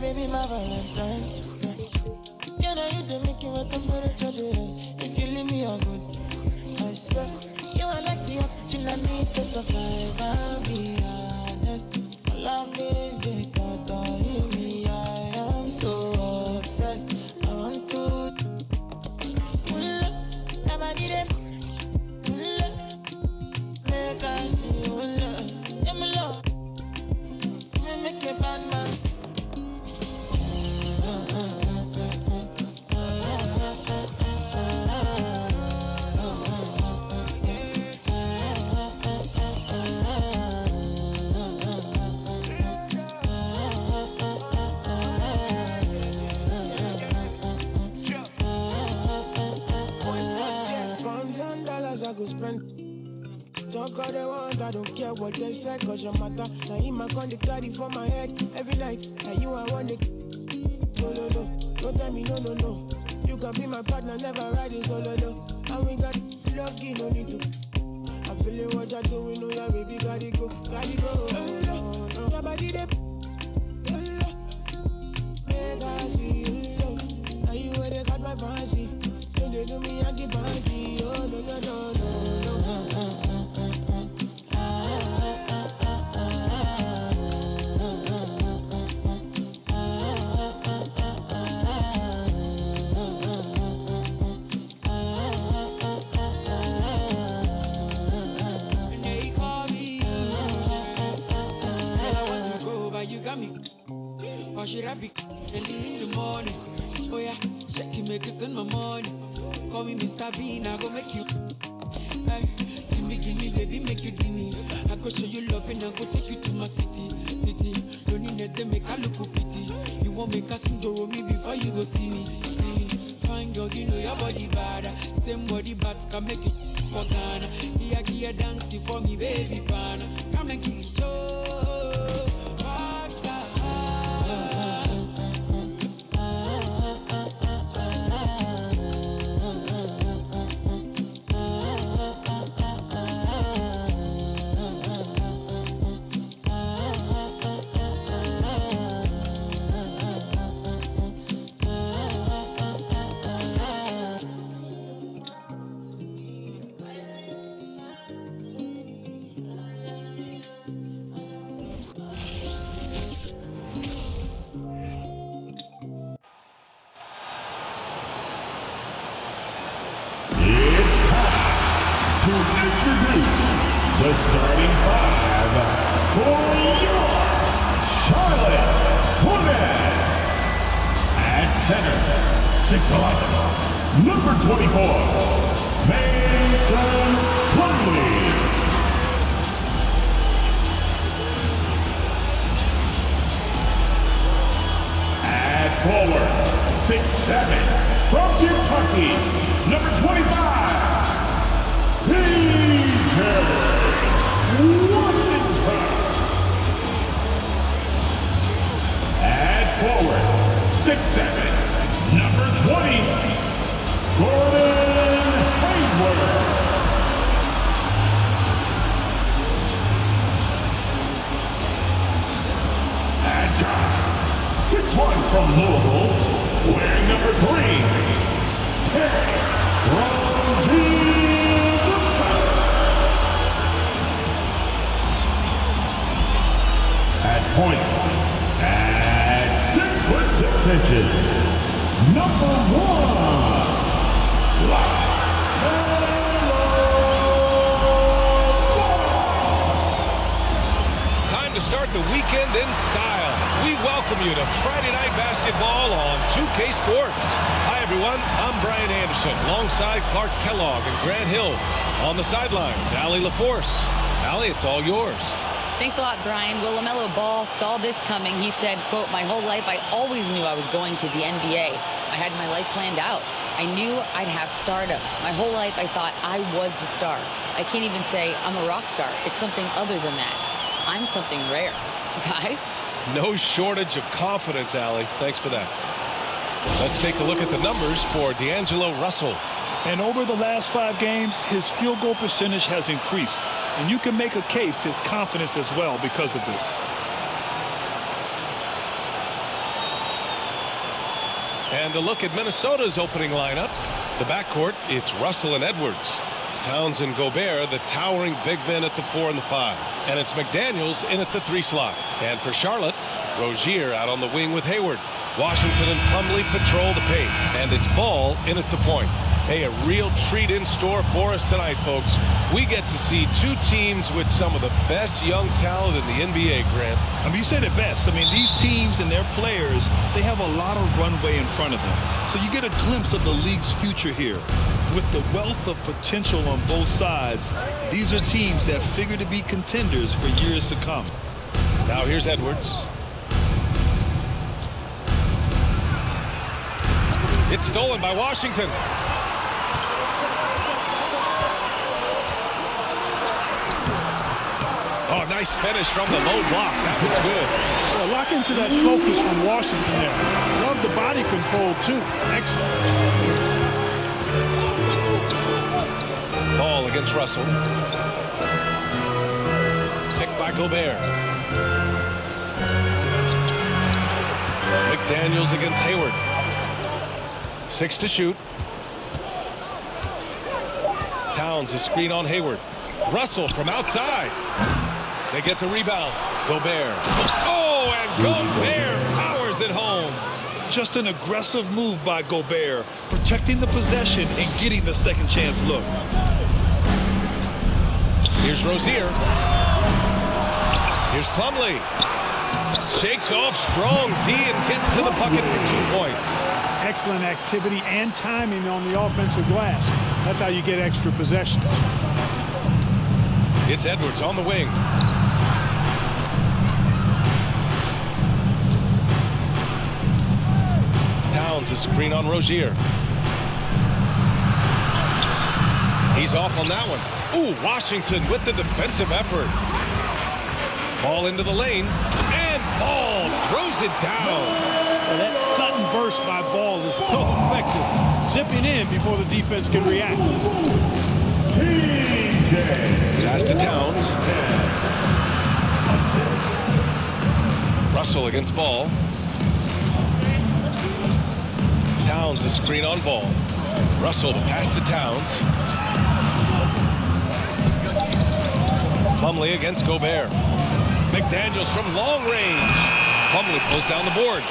baby, my Valentine. Yeah, now you don't make it with temperature days. If you leave me, I'm good. I swear, you are like the oxygen I need to survive. I'll be honest. Loving the thought of me, I am so obsessed. I want to never need it. Make I see you love. Yeah, my love. Make a bad man. I go spend. Talk all they want, I don't care what they say, cause your matter. Now in my con, they carry for my head every night. And you, I want it. No, don't tell me no. You can be my partner, never ride it solo, no. And we got lucky, no need to. I'm feeling what you're doing, no, yeah, baby, gotta go. Yeah, body, they. Make I see you, now you where they got my fancy. They do me, I give banky. Oh, no. They call me. I want to go, but you got me. Or should I be early in the morning? Oh yeah, shake it, make it spend my money. Call me Mr. Bean, I go make you. Hey, give me, baby, make you give me. I go show you love and I go take you to my city. Don't need to make a look pity. You won't make a sing to me before you go see me. Fine girl, you know your body bad. Same body bad can make it for Ghana. Here, dance for me, baby, pana. Come and give me show. The starting five for your Charlotte Hornets. At center, 6'11", number 24, Mason Plumlee. At forward, 6'7", from Kentucky, number 25, Washington. At forward, 6'7", number 20, Gordon Hayward. At guard, 6'1", from Louisville, wearing number 3, Terry Rozier. At point, at 6'6", number 1, Time to start the weekend in style. We welcome you to Friday Night Basketball on 2K Sports. Hi everyone, I'm Brian Anderson, alongside Clark Kellogg and Grant Hill. On the sidelines, Allie LaForce. Allie, it's all yours. Thanks a lot, Brian. Well, LaMelo Ball saw this coming. He said, quote, "My whole life I always knew I was going to the NBA. I had my life planned out. I knew I'd have stardom. My whole life I thought I was the star. I can't even say I'm a rock star. It's something other than that. I'm something rare." Guys? No shortage of confidence, Allie. Thanks for that. Let's take a look at the numbers for D'Angelo Russell. And over the last 5 games, his field goal percentage has increased. And you can make a case his confidence as well because of this. And a look at Minnesota's opening lineup. The backcourt, it's Russell and Edwards. Towns and Gobert, the towering big men at the 4 and the 5. And it's McDaniels in at the 3 slot. And for Charlotte, Rozier out on the wing with Hayward. Washington and Plumlee patrol the paint. And it's Ball in at the point. Hey, a real treat in store for us tonight, folks. We get to see two teams with some of the best young talent in the NBA, Grant. I mean, you said it best. I mean, these teams and their players, they have a lot of runway in front of them. So you get a glimpse of the league's future here. With the wealth of potential on both sides, these are teams that figure to be contenders for years to come. Now here's Edwards. It's stolen by Washington. Oh, nice finish from the low block. That was good. Well, lock into that focus from Washington there. Love the body control, too. Excellent. Ball against Russell. Picked by Gobert. McDaniels against Hayward. 6 to shoot. Towns, a screen on Hayward. Russell from outside. They get the rebound. Gobert. Oh, and Gobert powers it home. Just an aggressive move by Gobert, protecting the possession and getting the second chance look. Here's Rozier. Here's Plumlee. Shakes off strong D and gets to the bucket for 2 points. Excellent activity and timing on the offensive glass. That's how you get extra possession. It's Edwards on the wing. Towns, a screen on Rozier. He's off on that one. Ooh, Washington with the defensive effort. Ball into the lane. And Ball throws it down. Well, that sudden burst by Ball is so effective. Zipping in before the defense can react. Pass to Towns. Russell against Ball. Towns, a screen on Ball. Russell, the pass to Towns. Plumlee against Gobert. McDaniels from long range. Plumlee pulls down the board.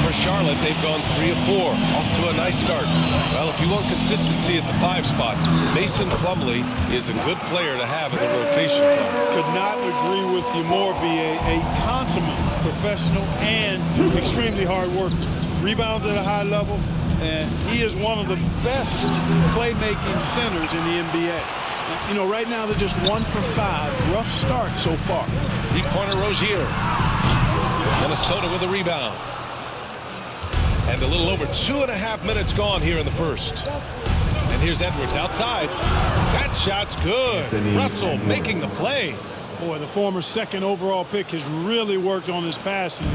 For Charlotte, they've gone 3 of 4. Off to a nice start. Well, if you want consistency at the 5 spot, Mason Plumlee is a good player to have in the rotation. Could not agree with you more. Be a consummate professional and extremely hard worker. Rebounds at a high level, and he is one of the best playmaking centers in the NBA. You know, right now they're just 1 for 5. Rough start so far. 3-pointer Rozier. Minnesota with a rebound. And a little over 2.5 minutes gone here in the first. And here's Edwards outside. That shot's good. Russell making the play. Boy, the former 2nd overall pick has really worked on his passing.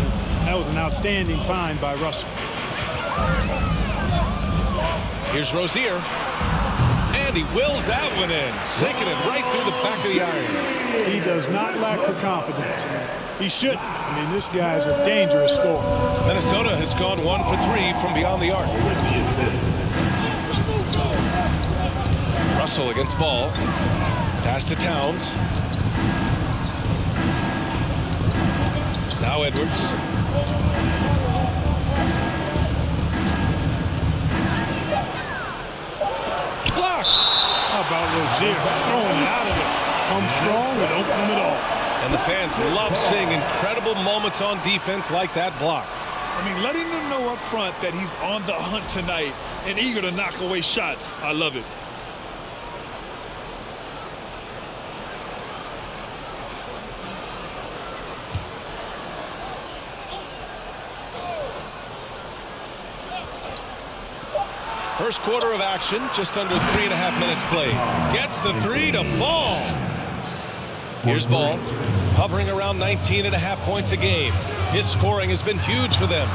That was an outstanding find by Russell. Here's Rozier. And he wills that one in, sinking it right through the back of the iron. He does not lack for confidence. He shouldn't. I mean, this guy's a dangerous scorer. Minnesota has gone 1 for 3 from beyond the arc. Russell against Ball. Pass to Towns. Now Edwards. Blocked. How about Rozier throwing it out of it? Come strong or don't come at all. And the fans love seeing incredible moments on defense like that block. I mean, letting them know up front that he's on the hunt tonight and eager to knock away shots. I love it. First quarter of action, just under 3.5 minutes played. Gets the 3 to fall. Here's Ball, hovering around 19.5 points a game. His scoring has been huge for them.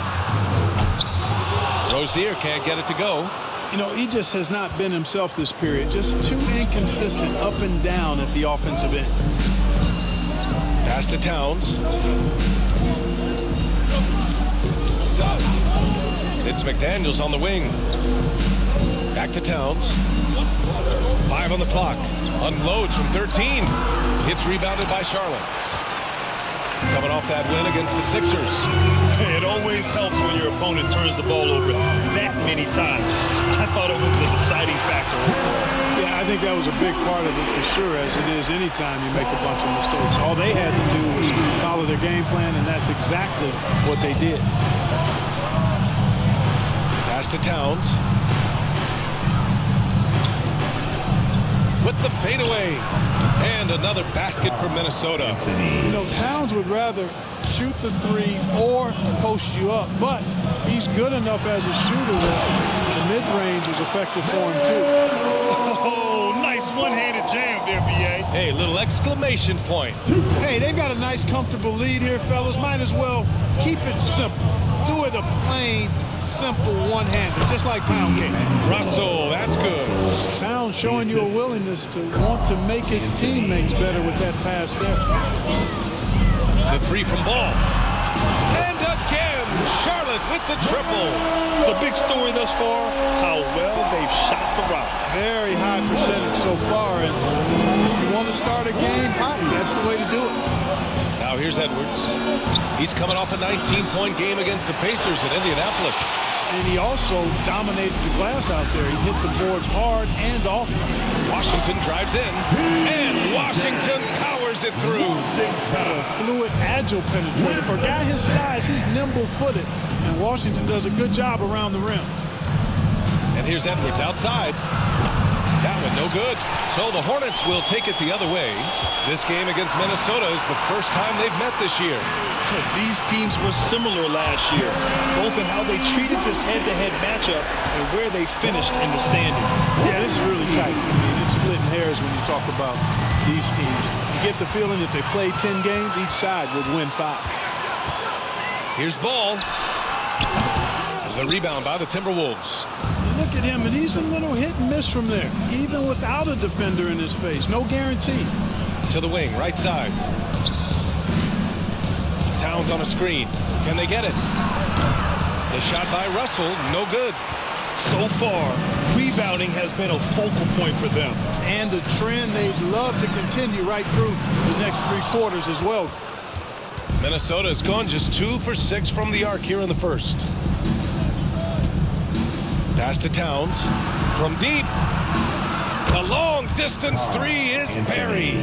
Rozier can't get it to go. You know, he just has not been himself this period. Just too inconsistent up and down at the offensive end. Pass to Towns. It's McDaniels on the wing. Back to Towns. 5 on the clock. Unloads from 13. It's rebounded by Charlotte. Coming off that win against the Sixers. It always helps when your opponent turns the ball over that many times. I thought it was the deciding factor overall. Yeah, I think that was a big part of it for sure, as it is anytime you make a bunch of mistakes. All they had to do was follow their game plan, and that's exactly what they did. Pass to Towns. With the fadeaway. And another basket for Minnesota. You know, Towns would rather shoot the three or post you up, but he's good enough as a shooter that the mid-range is effective for him too. Oh, nice one-handed jam there, B.A. Hey, little exclamation point. Hey, they've got a nice, comfortable lead here, fellas. Might as well keep it simple. Do it a plain, simple one-hander, just like pound cake. Russell, that's good. Towns showing you a willingness to want to make his teammates better with that pass there. The 3 from Ball. And again, Charlotte with the triple. The big story thus far, how well they've shot the rock. Very high percentage so far, and if you want to start a game hot, that's the way to do it. Now here's Edwards. He's coming off a 19-point game against the Pacers in Indianapolis. And he also dominated the glass out there. He hit the boards hard and often. Washington drives in, and Washington powers it through. A fluid, agile penetrator. For a guy his size, he's nimble-footed, and Washington does a good job around the rim. And here's Edwards outside. That one no good. So the Hornets will take it the other way. This game against Minnesota is the first time they've met this year. These teams were similar last year, both in how they treated this head-to-head matchup and where they finished in the standings. Yeah, this is really tight. I mean, it's splitting hairs when you talk about these teams. You get the feeling if they play 10 games, each side would win 5. Here's Ball. The rebound by the Timberwolves. You look at him, and he's a little hit and miss from there, even without a defender in his face. No guarantee. To the wing, right side. Towns on a screen. Can they get it? The shot by Russell, no good. So far, rebounding has been a focal point for them. And a trend they'd love to continue right through the next 3 quarters as well. Minnesota has gone just 2 for 6 from the arc here in the first. Pass to Towns from deep. The long distance 3 is buried.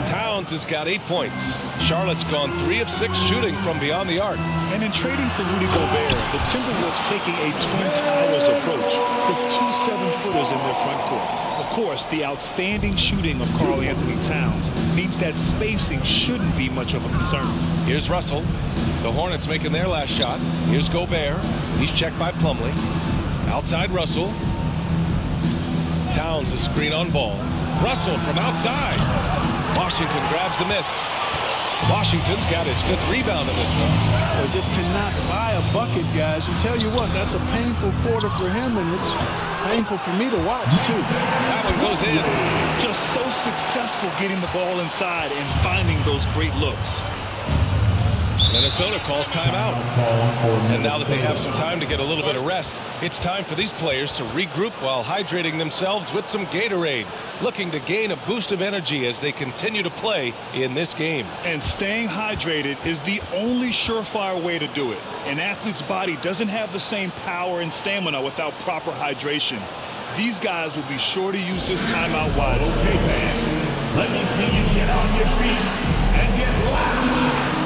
Towns has got 8 points. Charlotte's gone 3 of 6 shooting from beyond the arc. And in trading for Rudy Gobert, the Timberwolves taking a Twin Towers approach with 2 7-footers in their front court. Of course, the outstanding shooting of Karl Anthony Towns means that spacing shouldn't be much of a concern. Here's Russell. The Hornets making their last shot. Here's Gobert. He's checked by Plumlee. Outside Russell. Towns a screen on Ball. Russell from outside. Washington grabs the miss. Washington's got his 5th rebound in this one. They just cannot buy a bucket, guys. You tell you what, that's a painful quarter for him, and it's painful for me to watch, too. That one goes in. Just so successful getting the ball inside and finding those great looks. Minnesota calls timeout. And now that they have some time to get a little bit of rest, it's time for these players to regroup while hydrating themselves with some Gatorade, looking to gain a boost of energy as they continue to play in this game. And staying hydrated is the only surefire way to do it. An athlete's body doesn't have the same power and stamina without proper hydration. These guys will be sure to use this timeout wisely. Okay, fans, let me see you get on your feet and get loud for your T-shirt.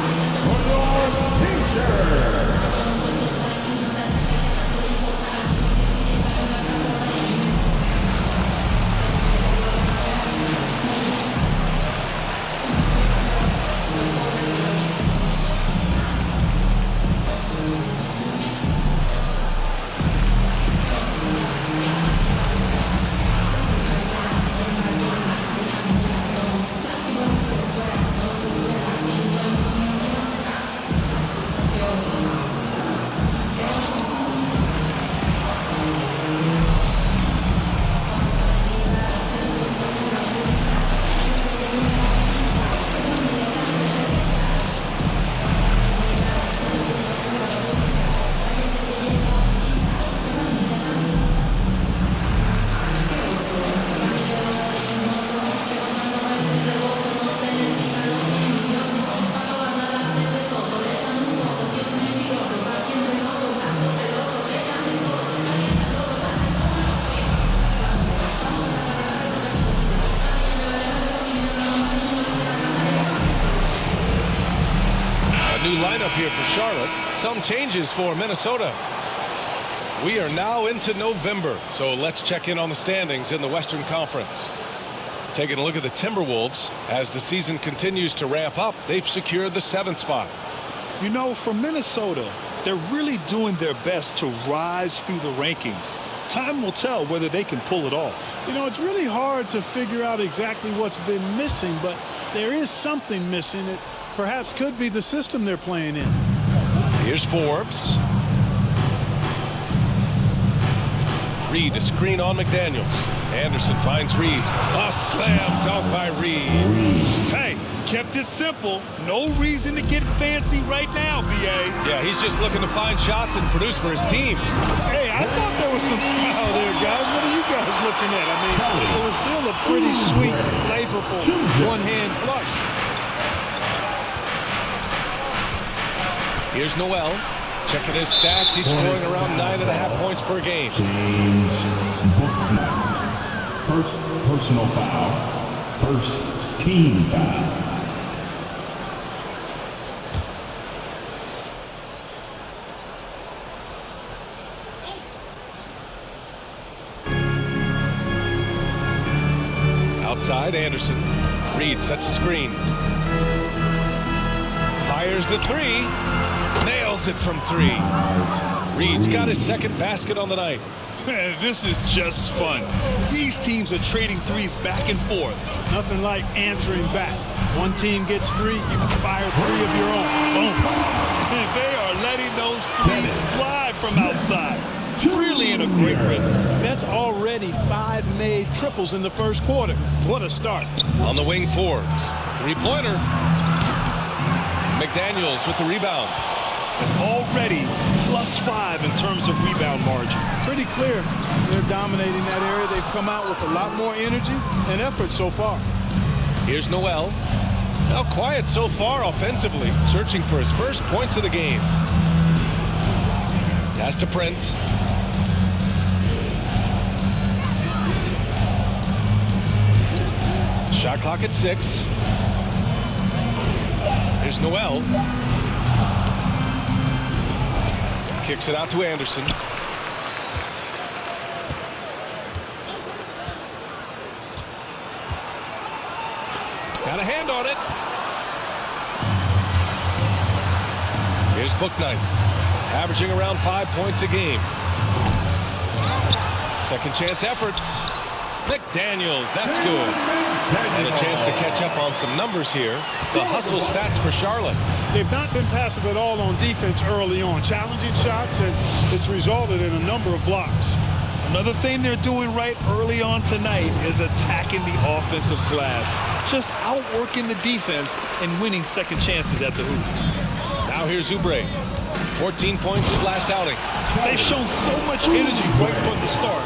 new lineup here for Charlotte. Some changes for Minnesota. We are now into November, so let's check in on the standings in the Western Conference. Taking a look at the Timberwolves, as the season continues to ramp up, they've secured the 7th spot. You know, for Minnesota, they're really doing their best to rise through the rankings. Time will tell whether they can pull it off. You know, it's really hard to figure out exactly what's been missing, but there is something missing. It perhaps could be the system they're playing in. Here's Forbes. Reed, a screen on McDaniels. Anderson finds Reed. A slam dunk by Reed. Hey, kept it simple. No reason to get fancy right now, B.A. Yeah, he's just looking to find shots and produce for his team. Hey, I thought there was some style there, guys. What are you guys looking at? I mean, it was still a pretty sweet, flavorful one-hand flush. Here's Noel. Checking his stats. He's scoring around 9.5 points per game. James Bouknight. First personal foul. First team foul. Outside, Anderson. Reed sets a screen. Fires the three. Nails it from 3. Reed's got his 2nd basket on the night. Man, this is just fun. These teams are trading threes back and forth. Nothing like answering back. One team gets 3, you can fire 3 of your own. Boom. And they are letting those threes fly from outside. Really in a great rhythm. That's already 5 made triples in the first quarter. What a start. On the wing, Forbes. 3-pointer. McDaniels with the rebound. Already +5 in terms of rebound margin. Pretty clear they're dominating that area. They've come out with a lot more energy and effort so far. Here's Noel. Now quiet so far offensively, searching for his first points of the game. Pass to Prince. Shot clock at 6. Here's Noel. Kicks it out to Anderson. Got a hand on it. Here's Bouknight, averaging around 5 points a game. Second chance effort. McDaniels, that's good. And a chance to catch up on some numbers here. The hustle stats for Charlotte. They've not been passive at all on defense early on. Challenging shots, and it's resulted in a number of blocks. Another thing they're doing right early on tonight is attacking the offensive glass. Just outworking the defense and winning second chances at the hoop. Now here's Oubre. 14 points his last outing. They've shown so much energy right from the start,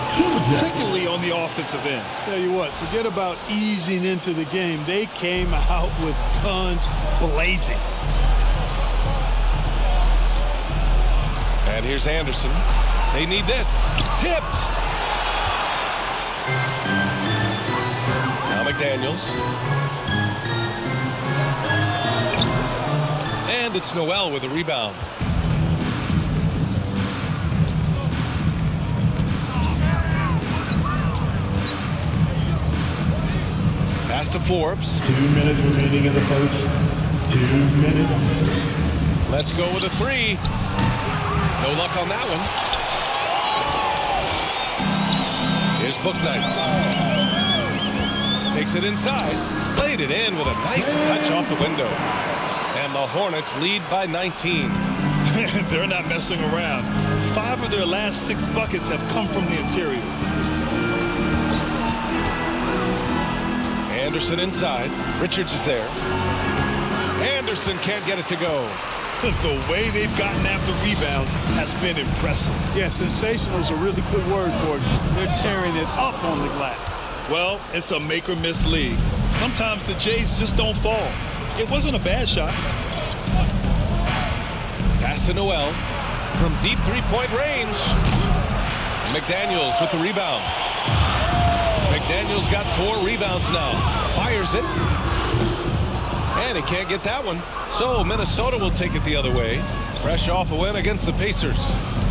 particularly on the offensive end. Tell you what, forget about easing into the game. They came out with guns blazing. And here's Anderson. They need this. Tipped. Now McDaniels. And it's Noel with a rebound. Pass to Forbes. 2 minutes remaining in the first. 2 minutes. Let's go with a 3. No luck on that one. Here's Bouknight. Takes it inside. Played it in with a nice touch off the window. And the Hornets lead by 19. They're not messing around. 5 of their last 6 buckets have come from the interior. Anderson inside. Richards is there. Anderson can't get it to go. The way they've gotten after rebounds has been impressive. Yeah, sensational is a really good word for it. They're tearing it up on the glass. Well, it's a make or miss league. Sometimes the Jays just don't fall. It wasn't a bad shot. Pass to Noel from deep three-point range. McDaniels with the rebound. McDaniels got 4 rebounds now. Fires it. And he can't get that one. So Minnesota will take it the other way, fresh off a win against the Pacers.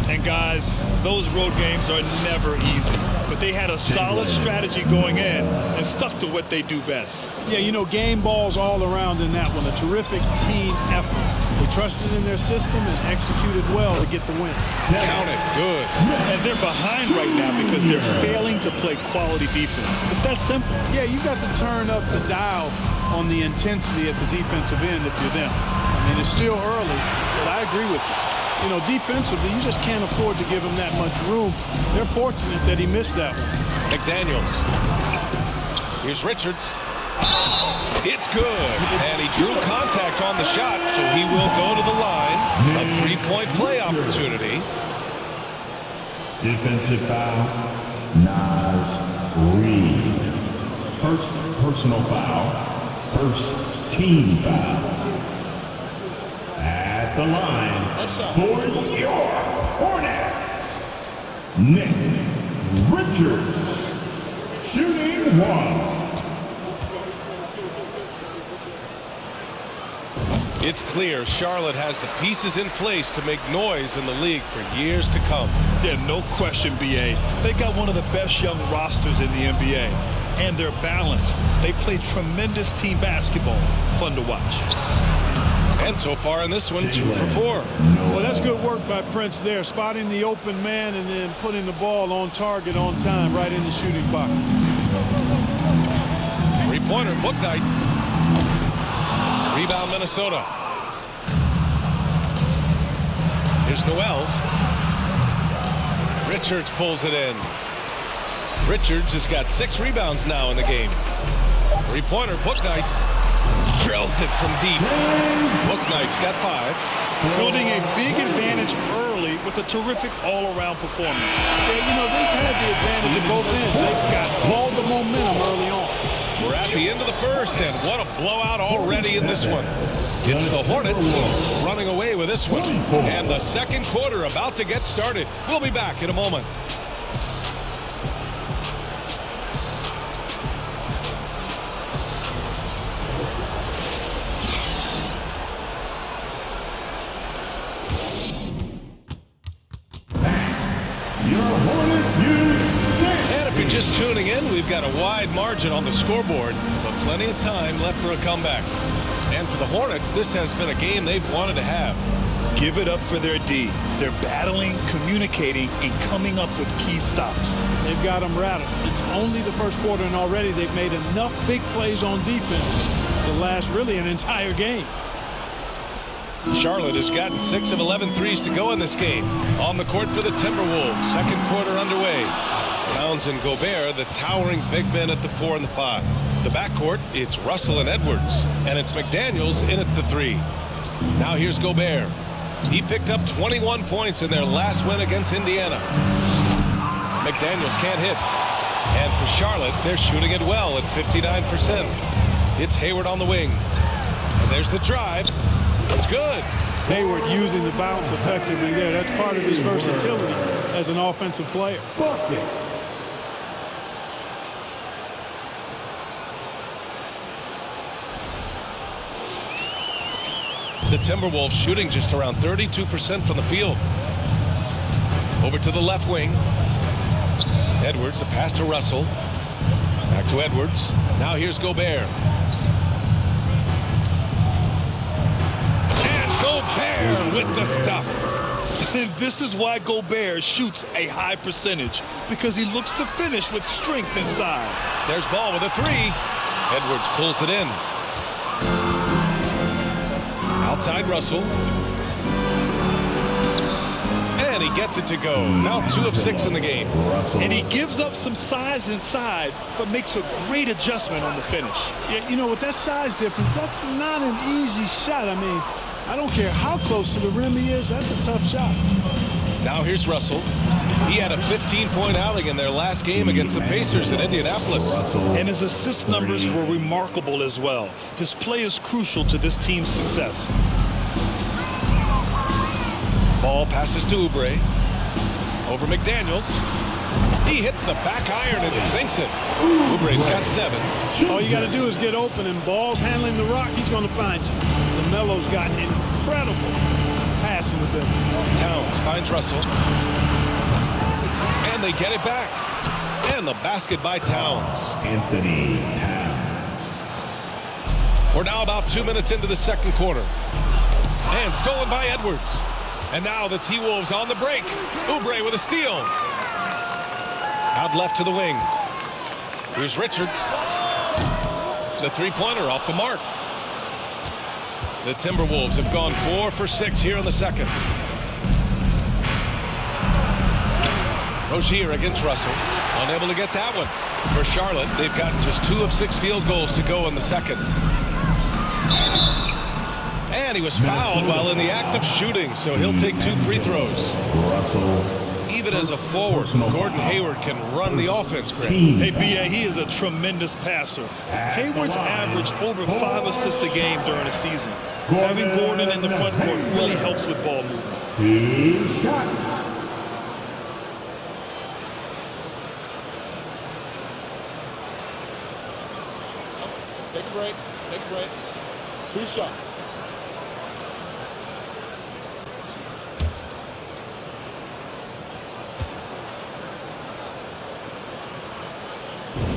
And guys, those road games are never easy. But they had a solid strategy going in and stuck to what they do best. Yeah, you know, game balls all around in that one. A terrific team effort. They trusted in their system and executed well to get the win. Count it. Good. And they're behind right now because they're failing to play quality defense. It's that simple. Yeah, you've got to turn up the dial on the intensity at the defensive end if you're them. I mean, it's still early, but I agree with you. You know, defensively, you just can't afford to give him that much room. They're fortunate that he missed that one. McDaniels. Here's Richards. It's good. And he drew contact on the shot, so he will go to the line. A three-point play opportunity. Defensive foul, Naz Reid. First personal foul, first team foul. At the line for your Hornets, Nick Richards, shooting one. It's clear Charlotte has the pieces in place to make noise in the league for years to come. Yeah, no question, B.A. They got one of the best young rosters in the NBA. And they're balanced. They play tremendous team basketball. Fun to watch. And so far in this one, 2 for 4. Well, that's good work by Prince there, spotting the open man and then putting the ball on target on time right in the shooting pocket. Three-pointer, Bouknight. Rebound, Minnesota. Here's Noel. Richards pulls it in. Richards has got 6 rebounds now in the game. Three-pointer, Bouknight. Drills it from deep. Bouknight's got 5. Building a big advantage early with a terrific all-around performance. Yeah, you know, they've had the advantage at both ends. They've got all the momentum early on. We're at the end of the first, and what a blowout already in this one. It's the Hornets running away with this one. And the second quarter about to get started. We'll be back in a moment. And if you're just tuning in, we've got a wide margin on the scoreboard, but plenty of time left for a comeback. And for the Hornets, this has been a game they've wanted to have. Give it up for their D. They're battling, communicating, and coming up with key stops. They've got them rattled. It's only the first quarter, and already they've made enough big plays on defense to last really an entire game. Charlotte has gotten 6 of 11 threes to go in this game. On the court for the Timberwolves. Second quarter underway. Towns and Gobert, the towering big men at the 4 and the 5. The backcourt, it's Russell and Edwards. And it's McDaniels in at the 3. Now here's Gobert. He picked up 21 points in their last win against Indiana. McDaniels can't hit. And for Charlotte, they're shooting it well at 59%. It's Hayward on the wing. And there's the drive. It's good. Hayward using the bounce effectively there. That's part of his versatility as an offensive player. The Timberwolves shooting just around 32% from the field. Over to the left wing. Edwards, the pass to Russell. Back to Edwards. Now here's Gobert. Gobert with the stuff. And this is why Gobert shoots a high percentage, because he looks to finish with strength inside. There's Ball with a 3. Edwards pulls it in. Outside Russell. And he gets it to go. Now 2 of 6 in the game. And he gives up some size inside, but makes a great adjustment on the finish. Yeah, you know, with that size difference, that's not an easy shot. I mean, I don't care how close to the rim he is. That's a tough shot. Now here's Russell. He had a 15-point outing in their last game against the Pacers in Indianapolis. And his assist numbers were remarkable as well. His play is crucial to this team's success. Ball passes to Oubre. Over McDaniels. He hits the back iron and sinks it. Oubre's got 7. All you got to do is get open, and Ball's handling the rock. He's going to find you. LaMelo's got incredible passing ability. Towns finds Russell. And they get it back. And the basket by Towns. Anthony Towns. We're now about 2 minutes into the second quarter. And stolen by Edwards. And now the T-Wolves on the break. Oubre with a steal. Out left to the wing. Here's Richards. The three-pointer off the mark. The Timberwolves have gone 4 for 6 here in the second. Rozier against Russell. Unable to get that one. For Charlotte, they've got just 2 of 6 field goals to go in the second. And he was fouled while in the act of shooting, so he'll take 2 free throws. Russell. Even as a forward, Gordon Hayward can run the offense, Greg. Hey, B.A., he is a tremendous passer. Hayward's averaged over 5 assists a game during the season. Having Gordon in the front court really helps with ball movement. 2 shots. Take a break. Take a break. 2 shots.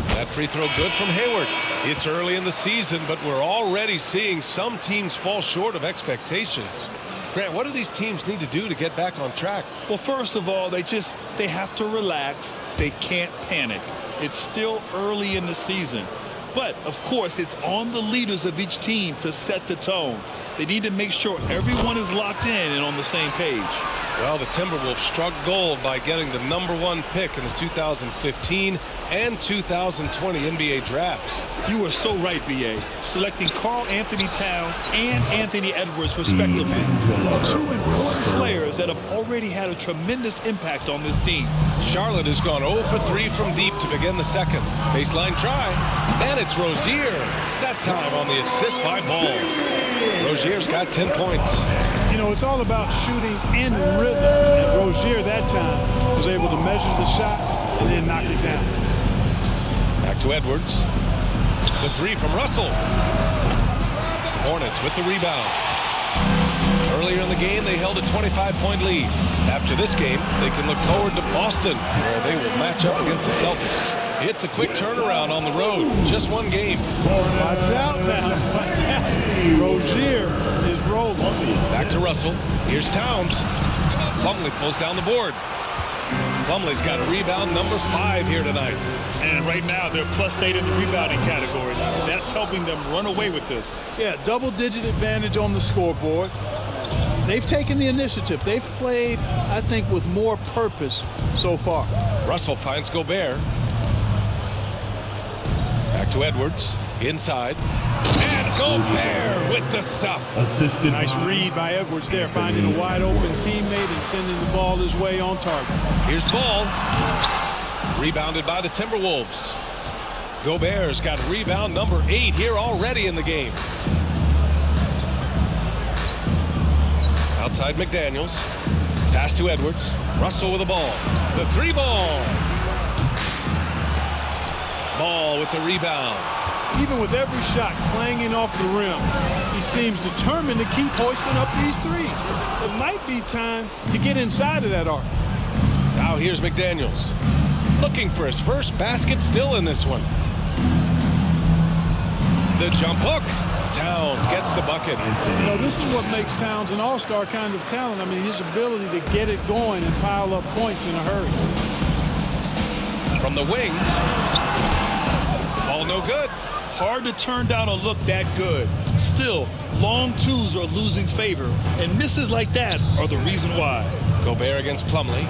That free throw good from Hayward. It's early in the season, but we're already seeing some teams fall short of expectations. Grant, what do these teams need to do to get back on track? Well, first of all, they have to relax. They can't panic. It's still early in the season. But, of course, it's on the leaders of each team to set the tone. They need to make sure everyone is locked in and on the same page. Well, the Timberwolves struck gold by getting the #1 pick in the 2015 and 2020 NBA drafts. You are so right, B.A. Selecting Karl Anthony Towns and Anthony Edwards, respectively. 2 important players that have already had a tremendous impact on this team. Charlotte has gone 0 for 3 from deep to begin the second. Baseline try, and it's Rozier. That time on the assist by Ball. Rozier's got 10 points. You know, it's all about shooting in rhythm. And Rozier that time was able to measure the shot and then knock it down. Back to Edwards. The 3 from Russell. Hornets with the rebound. Earlier in the game, they held a 25-point lead. After this game, they can look forward to Boston, where they will match up against the Celtics. It's a quick turnaround on the road. Just 1 game. Watch out now. Watch out. Rozier is rolling. Back to Russell. Here's Towns. Plumlee pulls down the board. Plumlee's got rebound #5 here tonight. And right now, they're +8 in the rebounding category. That's helping them run away with this. Yeah, double-digit advantage on the scoreboard. They've taken the initiative. They've played, I think, with more purpose so far. Russell finds Gobert. Back to Edwards. Inside. And Gobert with the stuff. Assisted. Nice read by Edwards there, finding a wide-open teammate and sending the ball his way on target. Here's Ball. Rebounded by the Timberwolves. Gobert's got rebound #8 here already in the game. Outside McDaniels. Pass to Edwards. Russell with the ball. The 3 ball. Ball with the rebound. Even with every shot clanging off the rim, he seems determined to keep hoisting up these 3. It might be time to get inside of that arc. Now here's McDaniels. Looking for his first basket still in this one. The jump hook. Towns gets the bucket. You know, this is what makes Towns an all-star kind of talent. I mean, his ability to get it going and pile up points in a hurry. From the wing. Ball no good. Hard to turn down a look that good. Still, long 2s are losing favor, and misses like that are the reason why. Gobert against Plumlee.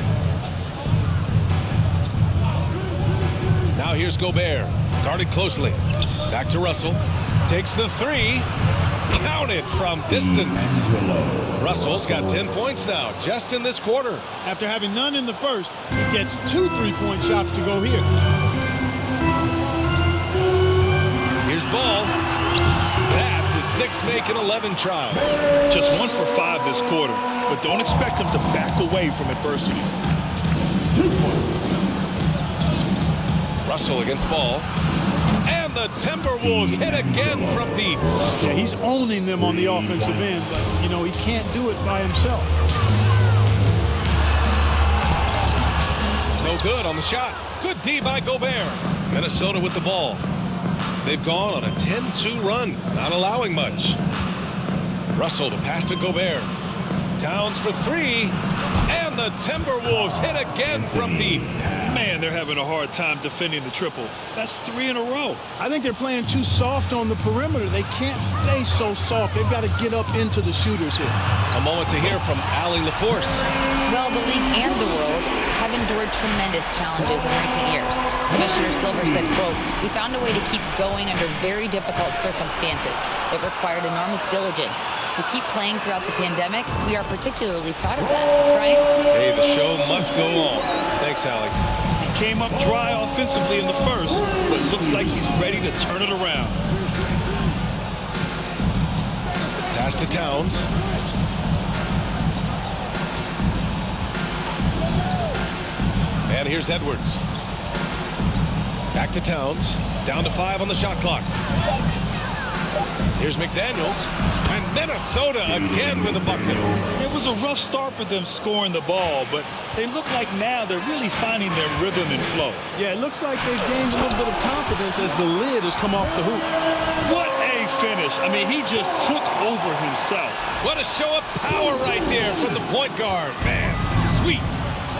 Now here's Gobert. Guarded closely. Back to Russell. Takes the 3. Counted from distance. Russell's got 10 points now, just in this quarter. After having none in the first, he gets 2 3-point shots to go here. Here's Ball. That's his 6 make and 11 tries. Just 1 for 5 this quarter, but don't expect him to back away from adversity. Russell against Ball. And the Timberwolves hit again from deep. Yeah, he's owning them on the offensive end, but, you know, he can't do it by himself. No good on the shot. Good D by Gobert. Minnesota with the ball. They've gone on a 10-2 run, not allowing much. Russell to pass to Gobert. Towns for three. And the Timberwolves hit again from deep. Man, they're having a hard time defending the triple. That's 3 in a row. I think they're playing too soft on the perimeter. They can't stay so soft. They've got to get up into the shooters here. A moment to hear from Allie LaForce. Well, the league and the world have endured tremendous challenges in recent years. Commissioner Silver said, quote, "We found a way to keep going under very difficult circumstances. It required enormous diligence. To keep playing throughout the pandemic, we are particularly proud of that." Brian? Hey, the show must go on. Thanks, Allie. He came up dry offensively in the first, but looks like he's ready to turn it around. Pass to Towns. And here's Edwards. Back to Towns. Down to 5 on the shot clock. Here's McDaniels. And Minnesota again with a bucket. It was a rough start for them scoring the ball, but they look like now they're really finding their rhythm and flow. Yeah, it looks like they've gained a little bit of confidence as the lid has come off the hoop. What a finish. I mean, he just took over himself. What a show of power right there from the point guard. Man, sweet.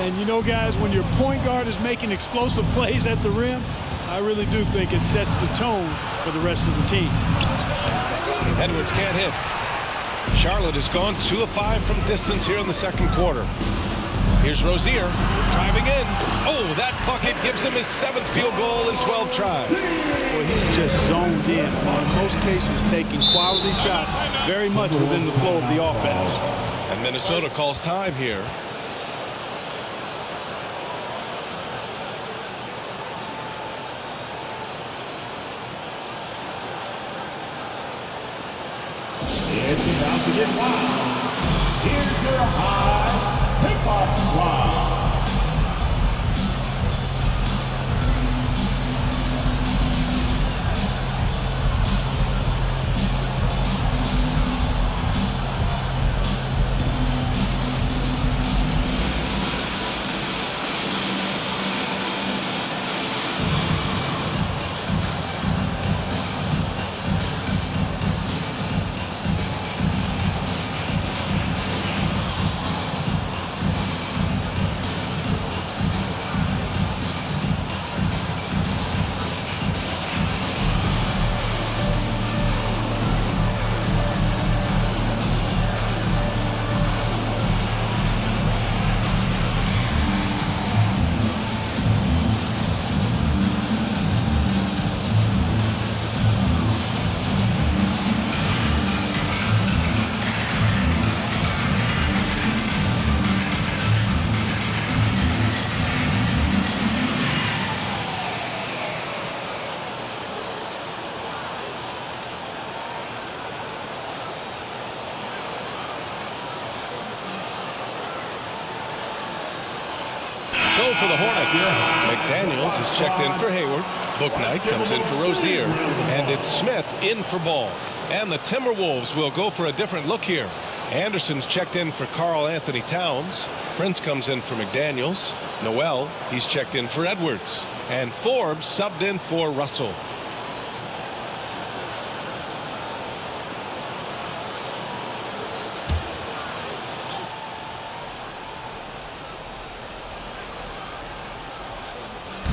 And you know, guys, when your point guard is making explosive plays at the rim, I really do think it sets the tone for the rest of the team. Edwards can't hit. Charlotte has gone 2 of 5 from distance here in the second quarter. Here's Rozier driving in. Oh, that bucket gives him his 7th field goal in 12 tries. Well, he's just zoned in. In most cases, taking quality shots very much within the flow of the offense. And Minnesota calls time here. It's about to get wild. Here's your high tip-off squad. So for the Hornets, McDaniels is checked in for Hayward. Bouknight comes in for Rozier. And it's Smith in for Ball. And the Timberwolves will go for a different look here. Anderson's checked in for Karl Anthony Towns. Prince comes in for McDaniels. Noel, he's checked in for Edwards. And Forbes subbed in for Russell.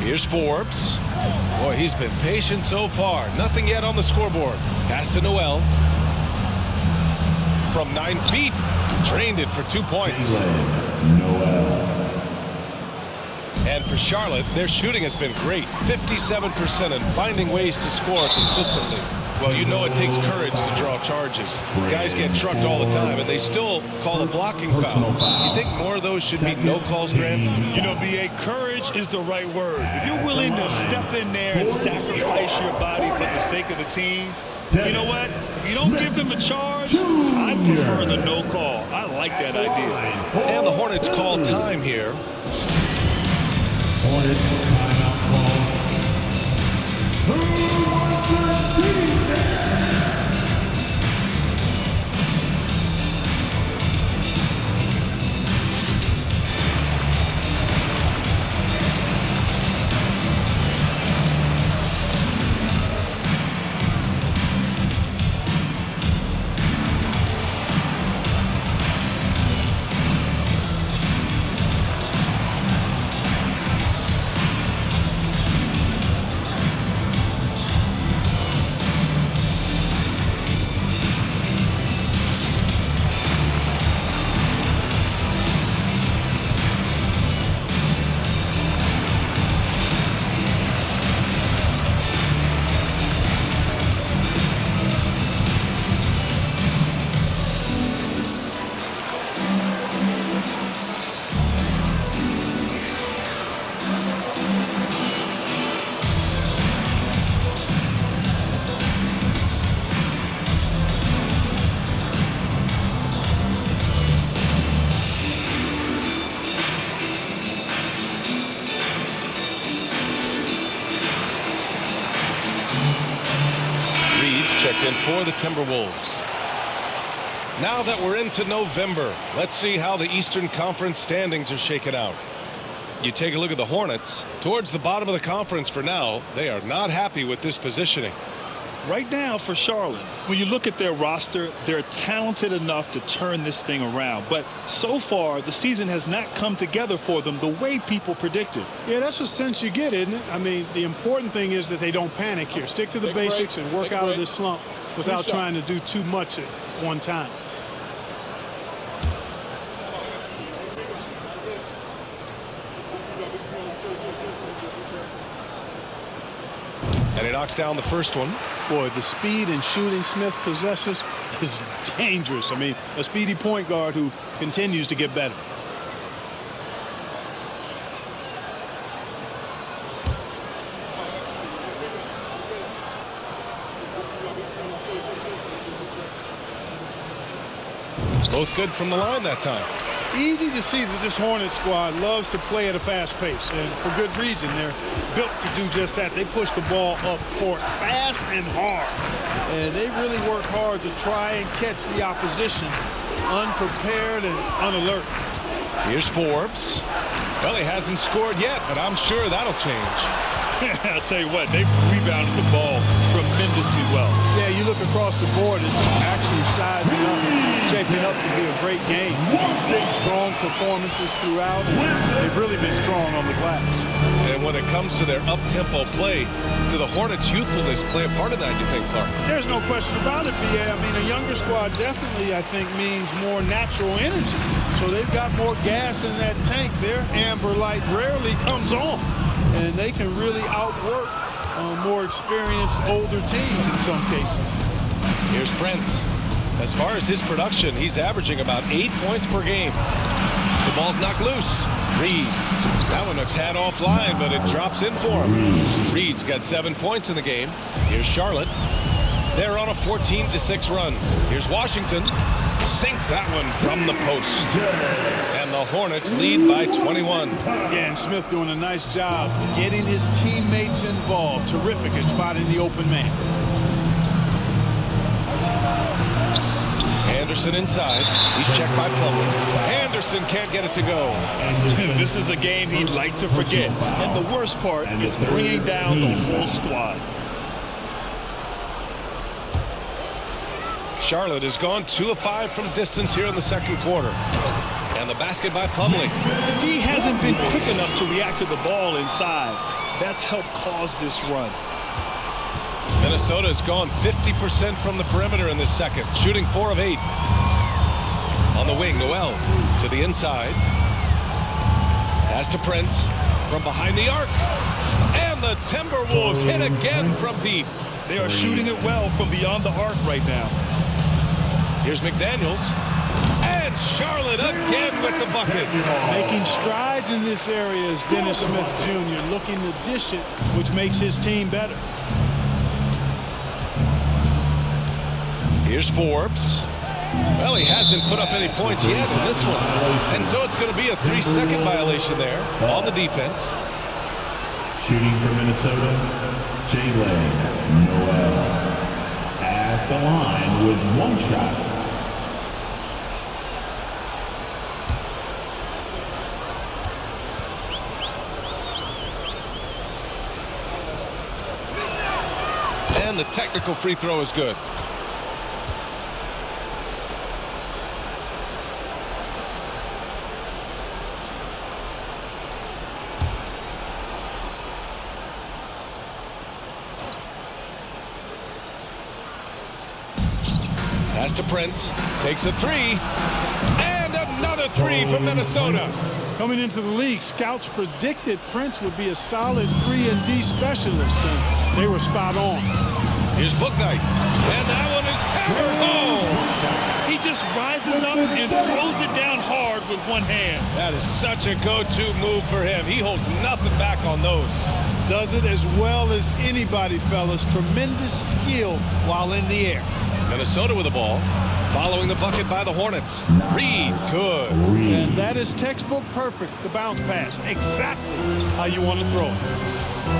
Here's Forbes. Boy, he's been patient so far. Nothing yet on the scoreboard. Pass to Noel. From 9 feet. Drained it for 2 points. And for Charlotte, their shooting has been great. 57% and finding ways to score consistently. Well, you know it takes courage to draw charges. Guys get trucked all the time, and they still call a blocking foul. You think more of those should be no calls, Grant? You know, B.A., courage is the right word. If you're willing to step in there and sacrifice your body for the sake of the team, you know what? If you don't give them a charge, I prefer the no call. I like that idea. And the Hornets call time here. Hornets timeout call. for the Timberwolves. Now that we're into November, let's see how the Eastern Conference standings are shaken out. You take a look at the Hornets, towards the bottom of the conference for now. They are not happy with this positioning. Right now for Charlotte, when you look at their roster, they're talented enough to turn this thing around. But so far, the season has not come together for them the way people predicted. Yeah, that's the sense you get, isn't it? I mean, the important thing is that they don't panic here. Stick to the basics and work out of this slump without trying to do too much at one time. And he knocks down the first one. Boy, the speed and shooting Smith possesses is dangerous. I mean, a speedy point guard who continues to get better. Both good from the line that time. Easy to see that this Hornets squad loves to play at a fast pace, and for good reason. They're built to do just that. They push the ball up court fast and hard, and they really work hard to try and catch the opposition unprepared and unalert. Here's Forbes. Well, he hasn't scored yet, but I'm sure that'll change. I'll tell you what, they've rebounded the ball tremendously well. Yeah, you look across the board, it's actually sizing up, shaping up to be a great game. Strong performances throughout, and they've really been strong on the glass. And when it comes to their up-tempo play, do the Hornets' youthfulness play a part of that, you think, Clark? There's no question about it, B.A. I mean, a younger squad definitely, I think, means more natural energy. So they've got more gas in that tank. Their amber light rarely comes on, and they can really outwork more experienced older teams in some cases. Here's Prince. As far as his production, he's averaging about 8 points per game. The ball's knocked loose. Reed. That one a tad offline, but it drops in for him. Reed's got 7 points in the game. Here's Charlotte. They're on a 14-6 run. Here's Washington. Sinks that one from the post. And the Hornets lead by 21. Yeah, and Smith doing a nice job getting his teammates involved. Terrific at spotting the open man. Anderson inside. He's checked by Plumlee. Anderson can't get it to go. This is a game he'd like to forget. And the worst part is bringing down the whole squad. Charlotte has gone 2 of 5 from distance here in the second quarter. And the basket by Plumlee. He hasn't been quick enough to react to the ball inside. That's helped cause this run. Minnesota has gone 50% from the perimeter in this second, shooting 4 of 8. On the wing, Noel to the inside. Pass to Prince from behind the arc. And the Timberwolves hit again from deep. They are shooting it well from beyond the arc right now. Here's McDaniels. And Charlotte again with the bucket. Making strides in this area is Dennis Smith Jr. looking to dish it, which makes his team better. Here's Forbes. Well, he hasn't put up any points yet in this one. And so it's going to be a 3-second violation there on the defense. Shooting for Minnesota, Jalen Noel. At the line with 1 shot. And the technical free throw is good. Pass to Prince. Takes a 3. And another 3 from Minnesota. Coming into the league, scouts predicted Prince would be a solid 3-and-D specialist, and they were spot on. Here's Bouknight. And that one is hammered home. He just rises up and throws it down hard with one hand. That is such a go-to move for him. He holds nothing back on those. Does it as well as anybody, fellas. Tremendous skill while in the air. Minnesota with the ball. Following the bucket by the Hornets. Reed, good. And that is textbook perfect, the bounce pass. Exactly how you want to throw it.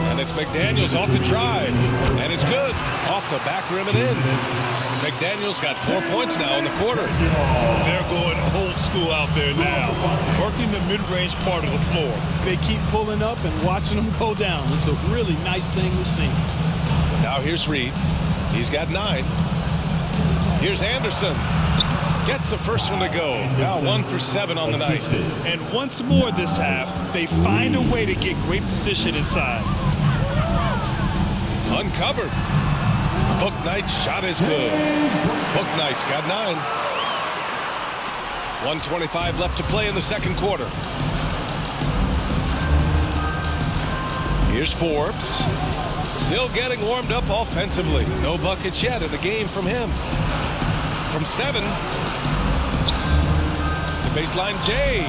And it's McDaniels off the drive. And it's good. Off the back rim and in. McDaniel's got 4 points now in the quarter. They're going old school out there now, working the mid-range part of the floor. They keep pulling up and watching them go down. It's a really nice thing to see. Now here's Reed. He's got 9. Here's Anderson. Gets the first one to go. Now 1 for 7 on the night. And once more this half, they find a way to get great position inside. Uncovered. Bouknight's shot is good. Bouknight's got 9. 1:25 left to play in the second quarter. Here's Forbes. Still getting warmed up offensively. No buckets yet in the game from him. From 7. The baseline J.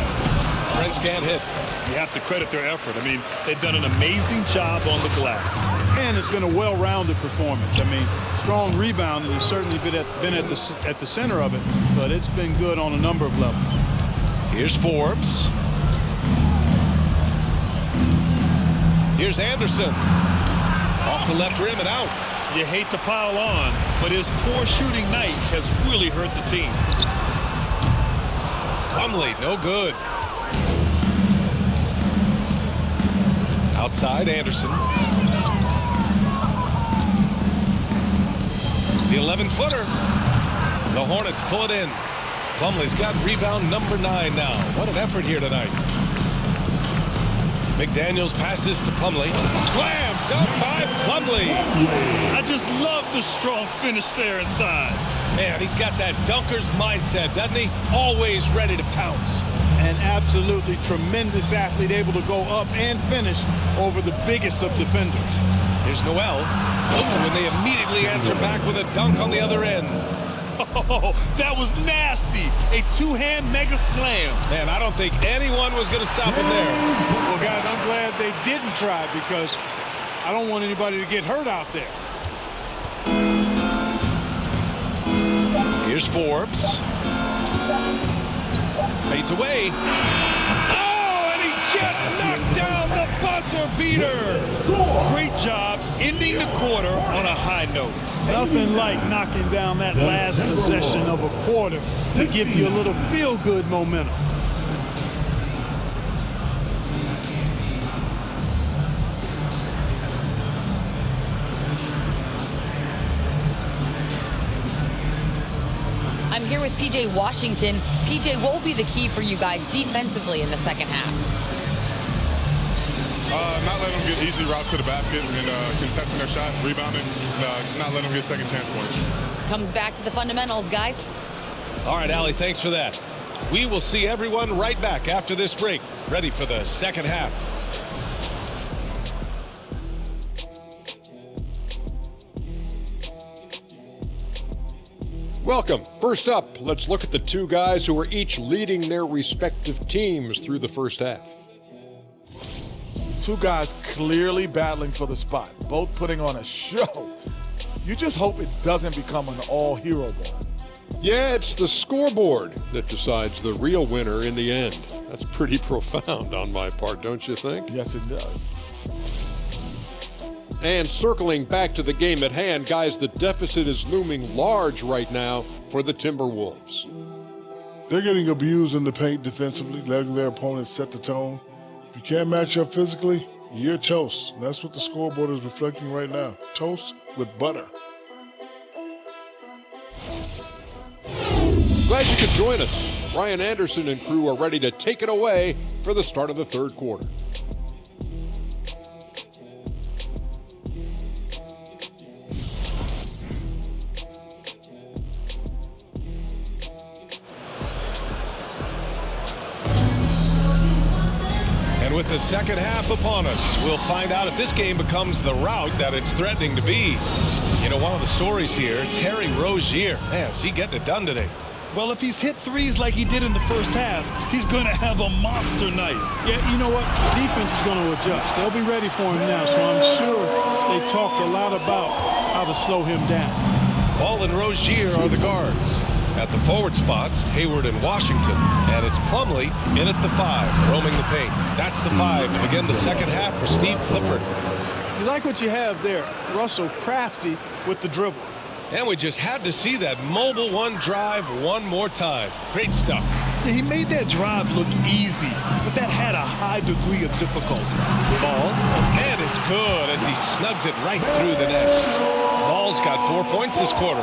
French can't hit. You have to credit their effort. I mean, they've done an amazing job on the glass. And it's been a well-rounded performance. I mean, strong rebounding has certainly been at the center of it, but it's been good on a number of levels. Here's Forbes. Here's Anderson. Off the left rim and out. You hate to pile on, but his poor shooting night has really hurt the team. Plumlee, no good. Outside, Anderson. The 11-footer. The Hornets pull it in. Plumlee's got rebound number 9 now. What an effort here tonight. McDaniels passes to Plumlee. Slam! Dunk by Plumlee. I just love the strong finish there inside. Man, he's got that dunker's mindset, doesn't he? Always ready to pounce. An absolutely tremendous athlete, able to go up and finish over the biggest of defenders. Here's Noel. Oh, and they immediately answer back with a dunk on the other end. Oh, that was nasty. A two-hand mega slam. Man, I don't think anyone was going to stop him there. Well, guys, I'm glad they didn't try because I don't want anybody to get hurt out there. Here's Forbes. Fades away. Oh, and he just knocked down the buzzer beater. Great job ending the quarter on a high note. Nothing like knocking down that last possession of a quarter to give you a little feel-good momentum. I'm here with P.J. Washington. P.J., what will be the key for you guys defensively in the second half? Not letting them get easy routes to the basket and contesting their shots, rebounding, not letting them get second chance points. Comes back to the fundamentals, guys. All right, Allie, thanks for that. We will see everyone right back after this break, ready for the second half. Welcome. First up, let's look at the two guys who are each leading their respective teams through the first half. Two guys clearly battling for the spot, both putting on a show. You just hope it doesn't become an all-hero ball. Yeah, it's the scoreboard that decides the real winner in the end. That's pretty profound on my part, don't you think? Yes, it does. And circling back to the game at hand, guys, the deficit is looming large right now for the Timberwolves. They're getting abused in the paint defensively, letting their opponents set the tone. If you can't match up physically, you're toast. And that's what the scoreboard is reflecting right now. Toast with butter. Glad you could join us. Ryan Anderson and crew are ready to take it away for the start of the third quarter. With the second half upon us, we'll find out if this game becomes the rout that it's threatening to be. You know, one of the stories here, Terry Rozier. Man, is he getting it done today? Well, if he's hit threes like he did in the first half, he's going to have a monster night. Yeah, you know what? Defense is going to adjust. They'll be ready for him now, so I'm sure they talked a lot about how to slow him down. Ball and Rozier are the guards. At the forward spots, Hayward and Washington. And it's Plumlee in at the 5, roaming the paint. That's the 5 to begin the second half for Steve Clifford. You like what you have there. Russell crafty with the dribble. And we just had to see that mobile one drive one more time. Great stuff. Yeah, he made that drive look easy, but that had a high degree of difficulty. Ball, and it's good as he snugs it right through the net. Ball's got 4 points this quarter.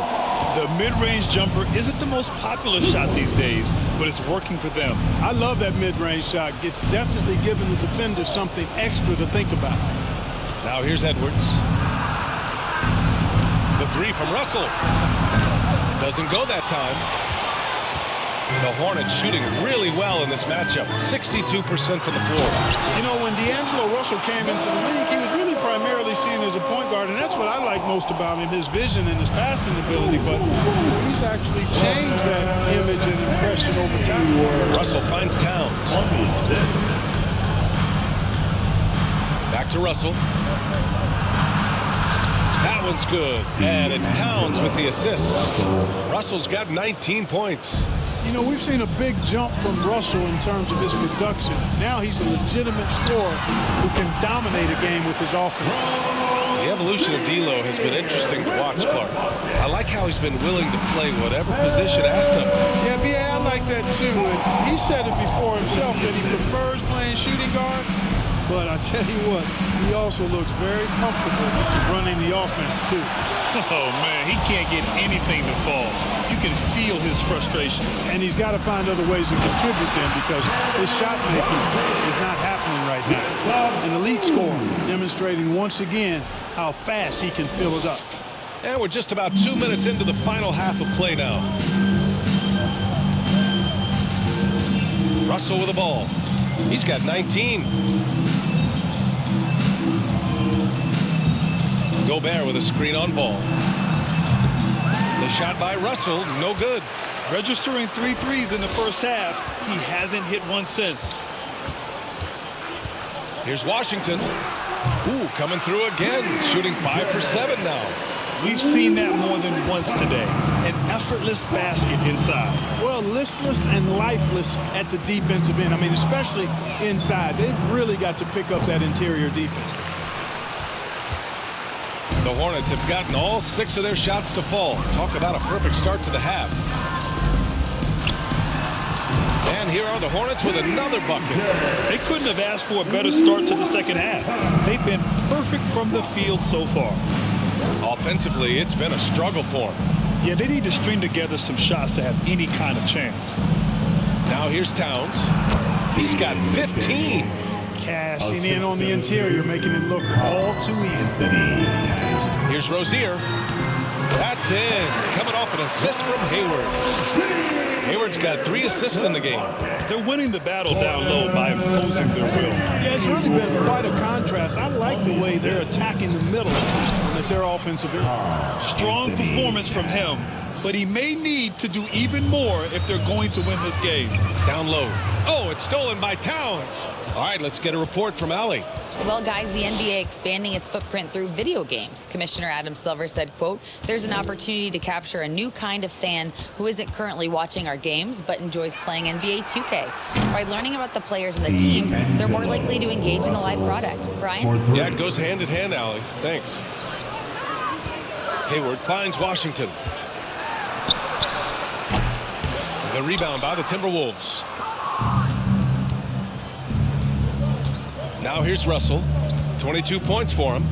The mid-range jumper isn't the most popular shot these days, but it's working for them. I love that mid-range shot. It's definitely giving the defender something extra to think about. Now here's Edwards. The three from Russell. Doesn't go that time. The Hornets shooting really well in this matchup. 62% from the floor. You know, when D'Angelo Russell came into the league, he was really primarily seen as a point guard, and that's what I like most about him, his vision and his passing ability, but he's actually changed that image and impression over time. Russell finds Towns. Back to Russell. That one's good, and it's Towns with the assist. Russell's got 19 points. You know, we've seen a big jump from Russell in terms of his production. Now he's a legitimate scorer who can dominate a game with his offense. The evolution of D'Lo has been interesting to watch, Clark. I like how he's been willing to play whatever position asked him. Yeah, B.A., I like that too. And he said it before himself that he prefers playing shooting guard. But I tell you what, he also looks very comfortable running the offense, too. Oh, man, he can't get anything to fall. You can feel his frustration. And he's got to find other ways to contribute then because his shot making is not happening right now. An elite scorer demonstrating once again how fast he can fill it up. And we're just about 2 minutes into the final half of play now. Russell with the ball. He's got 19. Gobert with a screen on ball. The shot by Russell, no good. Registering 3 threes in the first half. He hasn't hit one since. Here's Washington. Ooh, coming through again, shooting 5 for 7 now. We've seen that more than once today. An effortless basket inside. Well, listless and lifeless at the defensive end. I mean, especially inside. They've really got to pick up that interior defense. The Hornets have gotten all 6 of their shots to fall. Talk about a perfect start to the half. And here are the Hornets with another bucket. They couldn't have asked for a better start to the second half. They've been perfect from the field so far. Offensively, it's been a struggle for them. Yeah, they need to string together some shots to have any kind of chance. Now here's Towns. He's got 15. Cashing in on the interior, making it look all too easy. Here's Rozier. That's in. Coming off an assist from Hayward. Hayward's got 3 assists in the game. They're winning the battle down low by imposing their will. Yeah, it's really been quite a contrast. I like the way they're attacking the middle at their offensive end. Strong performance from him, but he may need to do even more if they're going to win this game. Down low. Oh, it's stolen by Towns. All right, let's get a report from Allie. Well, guys, the NBA expanding its footprint through video games. Commissioner Adam Silver said, quote, "There's an opportunity to capture a new kind of fan who isn't currently watching our games but enjoys playing NBA 2K. By learning about the players and the teams, they're more likely to engage in the live product." Brian? Yeah, it goes hand in hand, Allie. Thanks. Hayward finds Washington. The rebound by the Timberwolves. Now here's Russell. 22 points for him.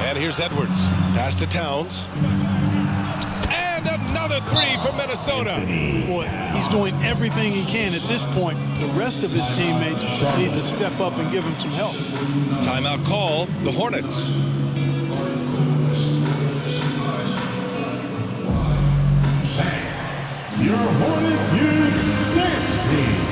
And here's Edwards. Pass to Towns. And another 3 from Minnesota. Boy, he's doing everything he can at this point. The rest of his teammates need to step up and give him some help. Timeout call, the Hornets. Your Hornets Youth Dance Team.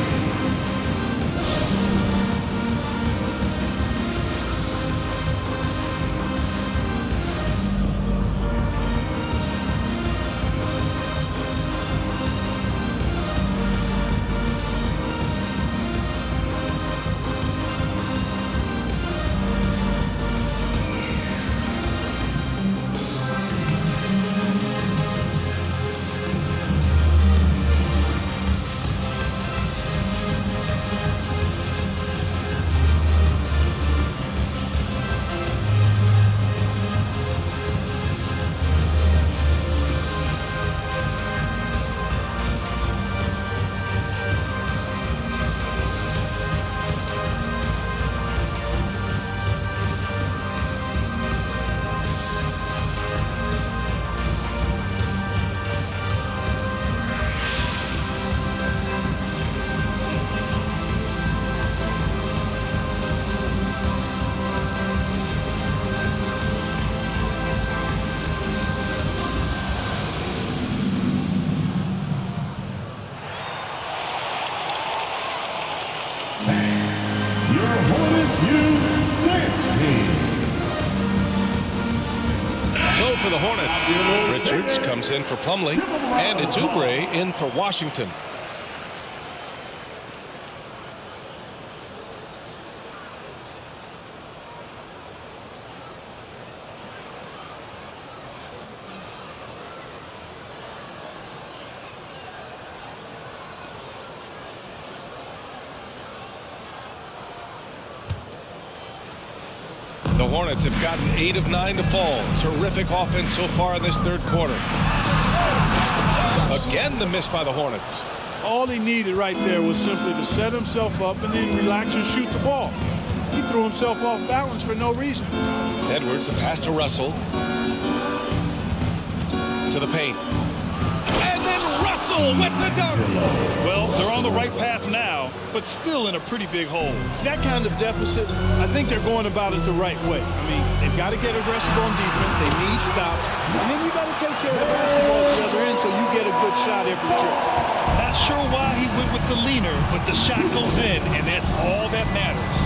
for the Hornets. Richards comes in for Plumlee, and it's Oubre in for Washington. The Hornets have gotten 8 of 9 to fall. Terrific offense so far in this third quarter. Again, the miss by the Hornets. All he needed right there was simply to set himself up and then relax and shoot the ball. He threw himself off balance for no reason. Edwards, a pass to Russell. To the paint. And then Russell with the dunk. Well, they're on the right path now, but still in a pretty big hole. That kind of deficit, I think they're going about it the right way. I mean, they've got to get aggressive on defense. They need stops. And then you got to take care of the basketball at the other end so you get a good shot every trip. Not sure why he went with the leaner, but the shot goes in, and that's all that matters.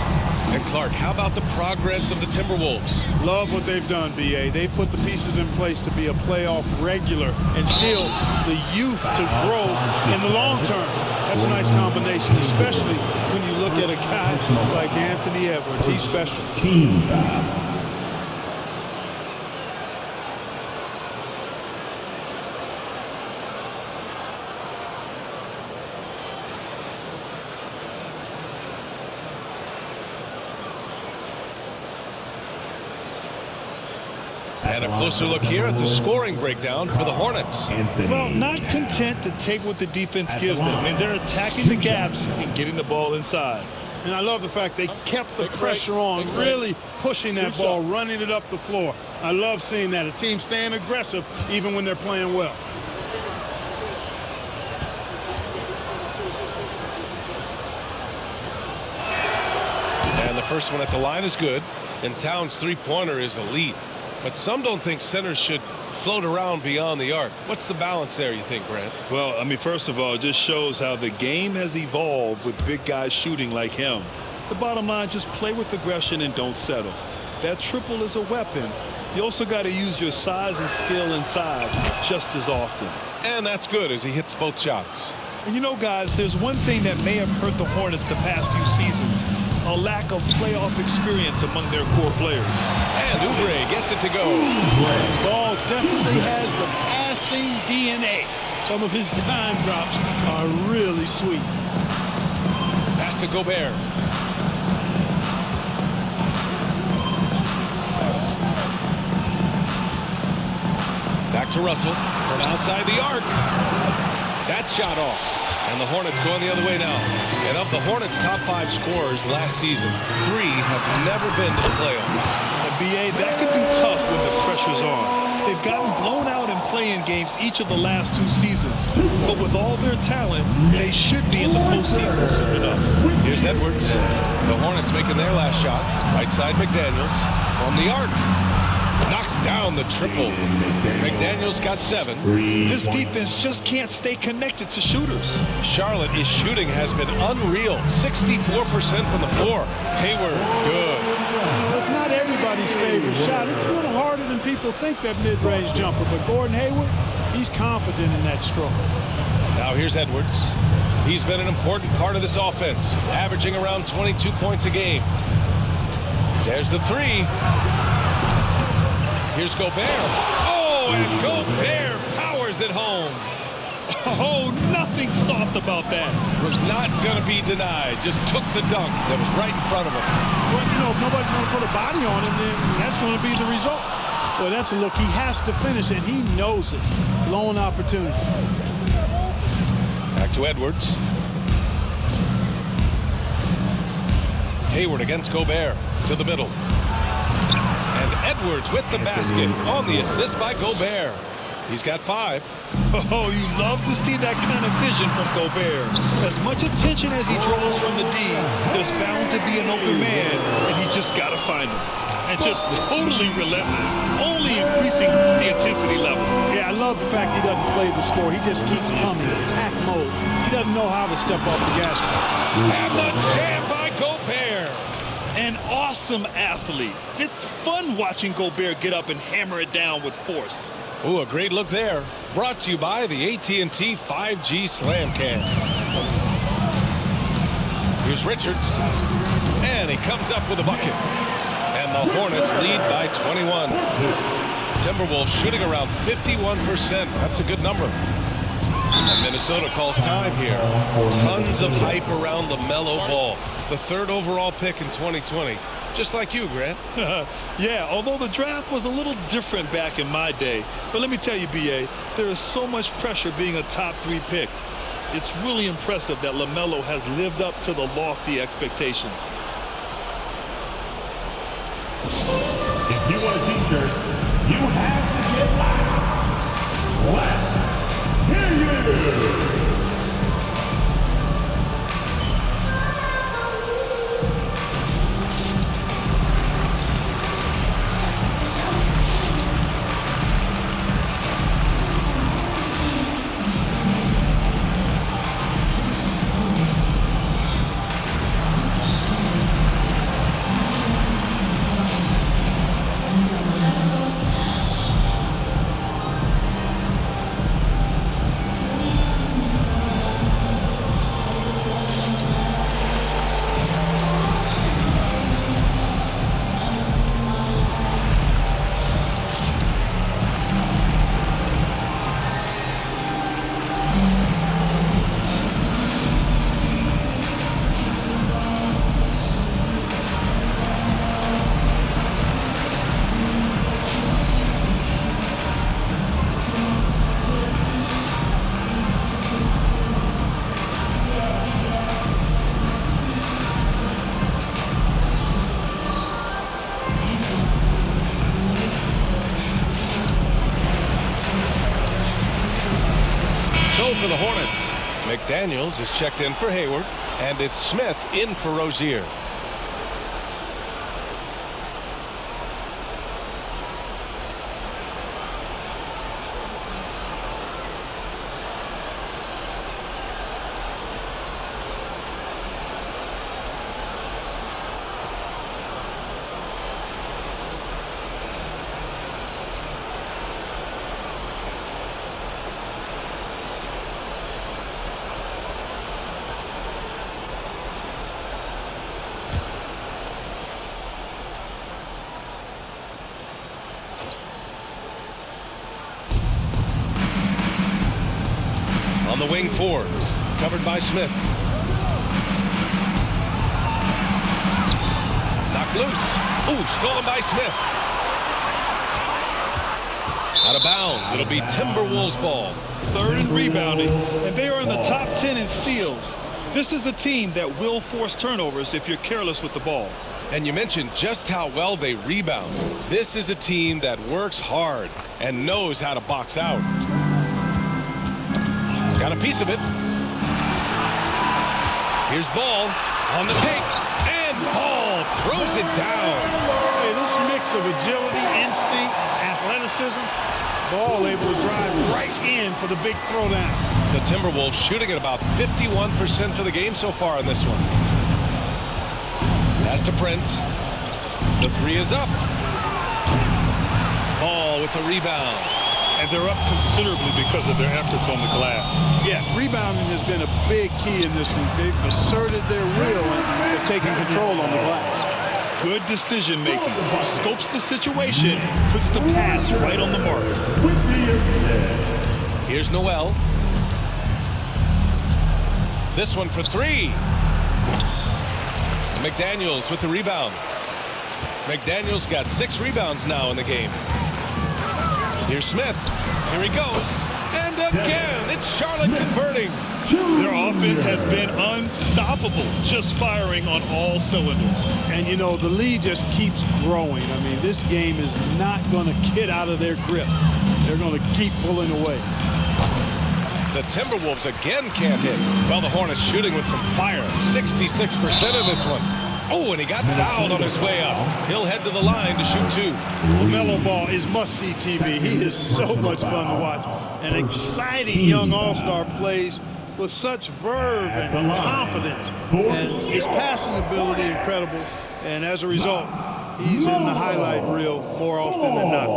And Clark, how about the progress of the Timberwolves? Love what they've done, B.A. They've put the pieces in place to be a playoff regular and still the youth to grow in the long term. That's a nice combination, especially when you look at a guy like Anthony Edwards. He's special. Team foul. And a closer look here at the scoring breakdown for the Hornets. Well, not content to take what the defense gives them. I mean, they're attacking the gaps and getting the ball inside. And I love the fact they kept the pressure on, really pushing that ball, running it up the floor. I love seeing that. A team staying aggressive even when they're playing well. And the first one at the line is good. And Towns' three-pointer is elite. But some don't think centers should float around beyond the arc. What's the balance there, you think, Grant? Well, I mean, first of all, it just shows how the game has evolved with big guys shooting like him. The bottom line, just play with aggression and don't settle. That triple is a weapon. You also got to use your size and skill inside just as often. And that's good as he hits both shots. And you know, guys, there's one thing that may have hurt the Hornets the past few seasons. A lack of playoff experience among their core players. And Oubre gets it to go. Ball definitely has the passing DNA. Some of his dime drops are really sweet. Pass to Gobert. Back to Russell from outside the arc. That shot off. And the Hornets going the other way now. And of the Hornets' top 5 scorers last season, 3 have never been to the playoffs. And B.A., that could be tough when the pressure's on. They've gotten blown out in play-in games each of the last 2 seasons. But with all their talent, they should be in the postseason soon enough. Here's Edwards. The Hornets making their last shot. Right side McDaniels from the arc. Knocks down the triple. McDaniels got 7. This defense just can't stay connected to shooters. Charlotte's shooting has been unreal. 64% from the floor. Hayward, good. It's not everybody's favorite shot. It's a little harder than people think, that mid-range jumper. But Gordon Hayward, he's confident in that stroke. Now here's Edwards. He's been an important part of this offense, averaging around 22 points a game. There's the 3. Here's Gobert. Oh, and Gobert powers it home. Oh, nothing soft about that. Was not going to be denied. Just took the dunk that was right in front of him. Well, you know, if nobody's going to put a body on him, then that's going to be the result. Well, that's a look he has to finish, and he knows it. Blown opportunity. Back to Edwards. Hayward against Gobert to the middle. And Edwards with the basket on the assist by Gobert. He's got 5. Oh, you love to see that kind of vision from Gobert. As much attention as he draws from the D, there's bound to be an open man, and he just got to find him. And just totally relentless, only increasing the intensity level. Yeah, I love the fact he doesn't play the score. He just keeps coming, attack mode. He doesn't know how to step off the gas pedal. And the jam by Gobert. An awesome athlete. It's fun watching Gobert get up and hammer it down with force. Ooh, a great look there. Brought to you by the AT&T 5G Slam Cam. Here's Richards. And he comes up with a bucket. And the Hornets lead by 21. Timberwolves shooting around 51%. That's a good number. And Minnesota calls time here. Tons of hype around LaMelo Ball, the 3rd overall pick in 2020. Just like you, Grant. Yeah, although the draft was a little different back in my day. But let me tell you, B.A., there is so much pressure being a top 3 pick. It's really impressive that LaMelo has lived up to the lofty expectations. If you want a t-shirt, you have to get loud. Let's hear you. For the Hornets, McDaniels is checked in for Hayward, and it's Smith in for Rozier. On the wing fours, covered by Smith. Knocked loose. Ooh, stolen by Smith. Out of bounds. It'll be Timberwolves ball. 3rd in rebounding, and they are in the top 10 in steals. This is a team that will force turnovers if you're careless with the ball. And you mentioned just how well they rebound. This is a team that works hard and knows how to box out. Got a piece of it. Here's Ball on the take, and Ball throws it down. Hey, this mix of agility, instinct, athleticism, Ball able to drive right in for the big throwdown. The Timberwolves shooting at about 51% for the game so far in this one. Pass to Prince. The 3 is up. Ball with the rebound. And they're up considerably because of their efforts on the glass. Yeah, rebounding has been a big key in this one. They've asserted their will and have taken control on the glass. Good decision making. Scopes the situation, puts the pass right on the mark. Here's Noel. This one for 3. McDaniels with the rebound. McDaniels got 6 rebounds now in the game. Here's Smith. Here he goes. And again, it's Charlotte converting. Their offense has been unstoppable, just firing on all cylinders. And, you know, the lead just keeps growing. I mean, this game is not going to get out of their grip. They're going to keep pulling away. The Timberwolves again can't hit. Well, the Hornets shooting with some fire. 66% in this one. Oh, and he got fouled on his way up. He'll head to the line to shoot 2. LaMelo Ball is must-see TV. He is so much fun to watch. An exciting young all-star plays with such verve and confidence. And his passing ability incredible. And as a result, he's in the highlight reel more often than not.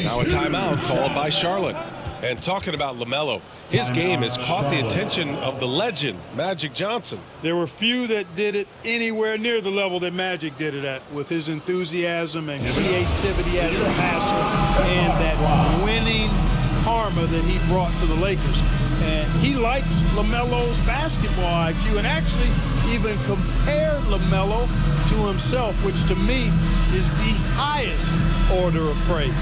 Now a timeout called by Charlotte. And talking about LaMelo, his game has caught the attention of the legend, Magic Johnson. There were few that did it anywhere near the level that Magic did it at, with his enthusiasm and creativity as a passer and that winning karma that he brought to the Lakers. And he likes LaMelo's basketball IQ and actually even compared LaMelo to himself, which to me is the highest order of praise.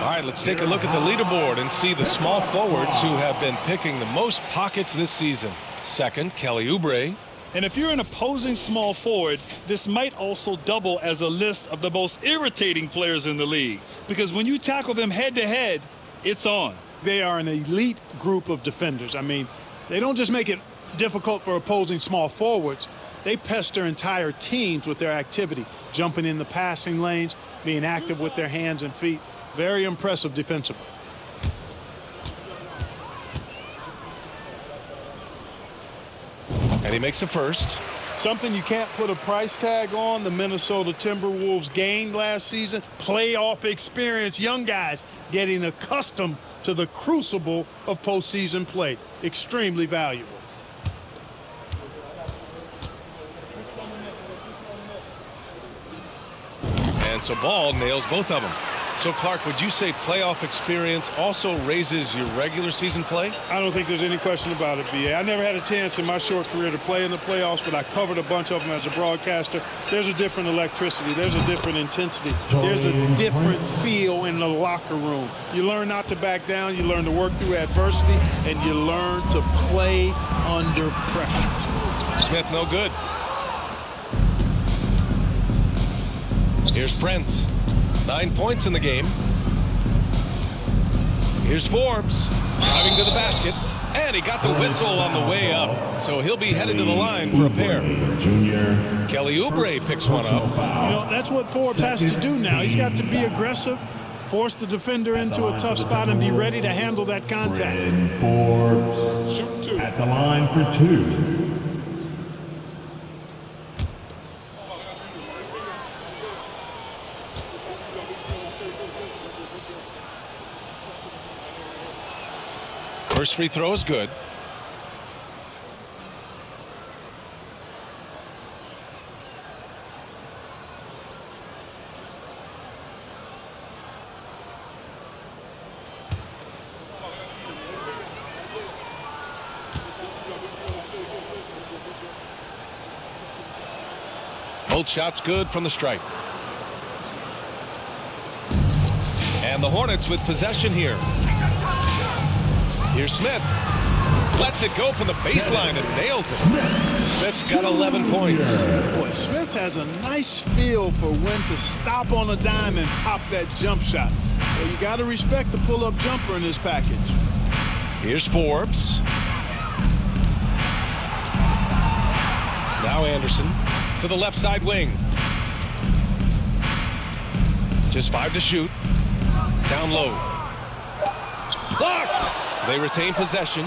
All right, let's take a look at the leaderboard and see the small forwards who have been picking the most pockets this season. Second, Kelly Oubre. And if you're an opposing small forward, this might also double as a list of the most irritating players in the league. Because when you tackle them head-to-head, it's on. They are an elite group of defenders. I mean, they don't just make it difficult for opposing small forwards. They pester entire teams with their activity, jumping in the passing lanes, being active with their hands and feet. Very impressive defensively. And he makes a first. Something you can't put a price tag on, the Minnesota Timberwolves gained last season. Playoff experience, young guys getting accustomed to the crucible of postseason play. Extremely valuable. And so Ball nails both of them. So, Clark, would you say playoff experience also raises your regular season play? I don't think there's any question about it, B.A. I never had a chance in my short career to play in the playoffs, but I covered a bunch of them as a broadcaster. There's a different electricity. There's a different intensity. There's a different feel in the locker room. You learn not to back down. You learn to work through adversity, and you learn to play under pressure. Smith, no good. Here's Prince. 9 points in the game. Here's Forbes driving to the basket, and he got the whistle on the way up, so he'll be headed to the line for a pair. Kelly Oubre picks one up. You know, that's what Forbes has to do now. He's got to be aggressive, force the defender into a tough spot, and be ready to handle that contact. Forbes Shoot two. at the line for two. First free throw is good. Both shots good from the stripe. And the Hornets with possession here. Here's Smith. Lets it go from the baseline and nails it. Smith's got 11 points. Boy, Smith has a nice feel for when to stop on a dime and pop that jump shot. Well, you got to respect the pull-up jumper in this package. Here's Forbes. Now Anderson to the left side wing. Just 5 to shoot. Down low. Blocked! They retain possession.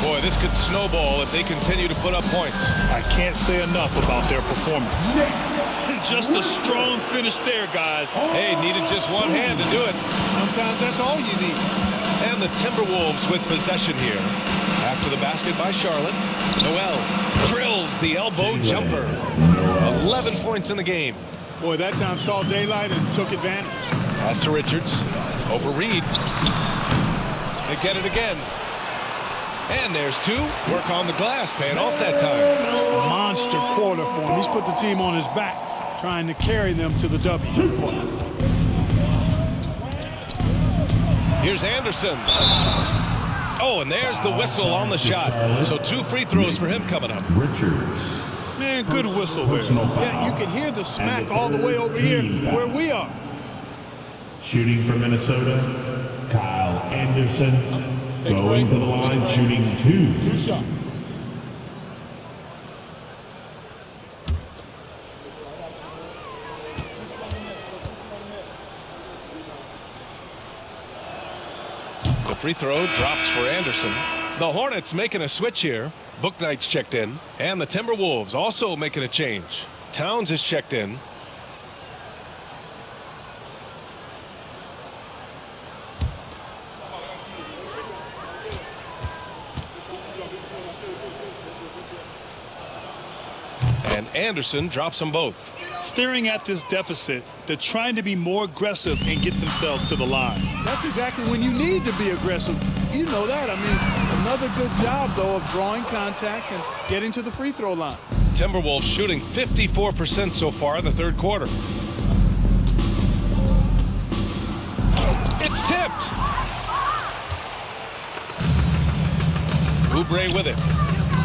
Boy, this could snowball if they continue to put up points. I can't say enough about their performance. And just a strong finish there, guys. Hey, needed just one hand to do it. Sometimes that's all you need. And the Timberwolves with possession here. After the basket by Charlotte, Noel drills the elbow jumper. 11 points in the game. Boy, that time saw daylight and took advantage. Pass to Richards. Over Reed. They get it again. And there's two. Work on the glass, paying off that time. A monster quarter for him. He's put the team on his back, trying to carry them to the W. Here's Anderson. Oh, and there's the whistle on the shot. So 2 free throws for him coming up. Richards. Man, good whistle there. Yeah, you can hear the smack all the way over here where we are. Shooting for Minnesota, Kyle Anderson. Going to the line, shooting 2 shots. The free throw drops for Anderson. The Hornets making a switch here. Bouknight's checked in. And the Timberwolves also making a change. Towns is checked in. And Anderson drops them both. Staring at this deficit, they're trying to be more aggressive and get themselves to the line. That's exactly when you need to be aggressive. You know that. I mean, another good job, though, of drawing contact and getting to the free throw line. Timberwolves shooting 54% so far in the third quarter. It's tipped. Oubre with it.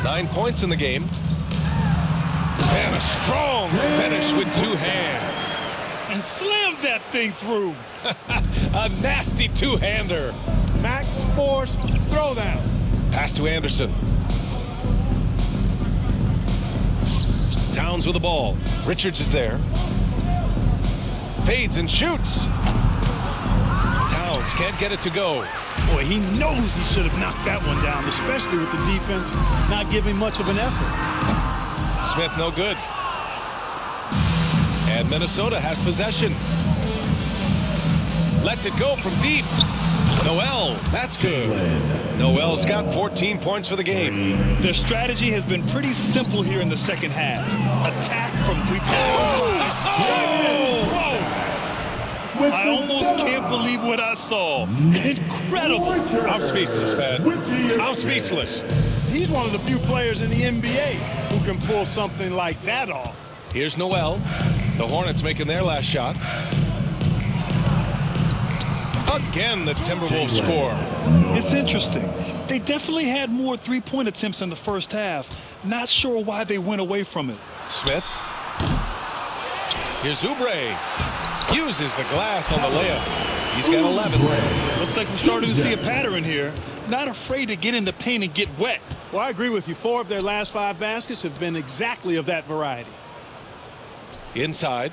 9 points in the game. And a strong finish with 2 hands. And slammed that thing through. A nasty 2-hander. Max force throwdown. Pass to Anderson. Towns with the ball. Richards is there. Fades and shoots. Towns can't get it to go. Boy, he knows he should have knocked that one down, especially with the defense not giving much of an effort. Smith no good. And Minnesota has possession. Lets it go from deep. Noel, that's good. Noel's got 14 points for the game. Their strategy has been pretty simple here in the second half. Attack from 3 points. I almost can't believe what I saw. Incredible. I'm speechless, man. I'm speechless. He's one of the few players in the NBA who can pull something like that off. Here's Noel. The Hornets making their last shot. Again, the Timberwolves score. It's interesting. They definitely had more three-point attempts in the first half. Not sure why they went away from it. Smith. Here's Oubre. Uses the glass on the layup. He's got 11. Looks like we're starting to see a pattern here. Not afraid to get in the paint and get wet. Well, I agree with you. 4 of their last 5 baskets have been exactly of that variety. Inside.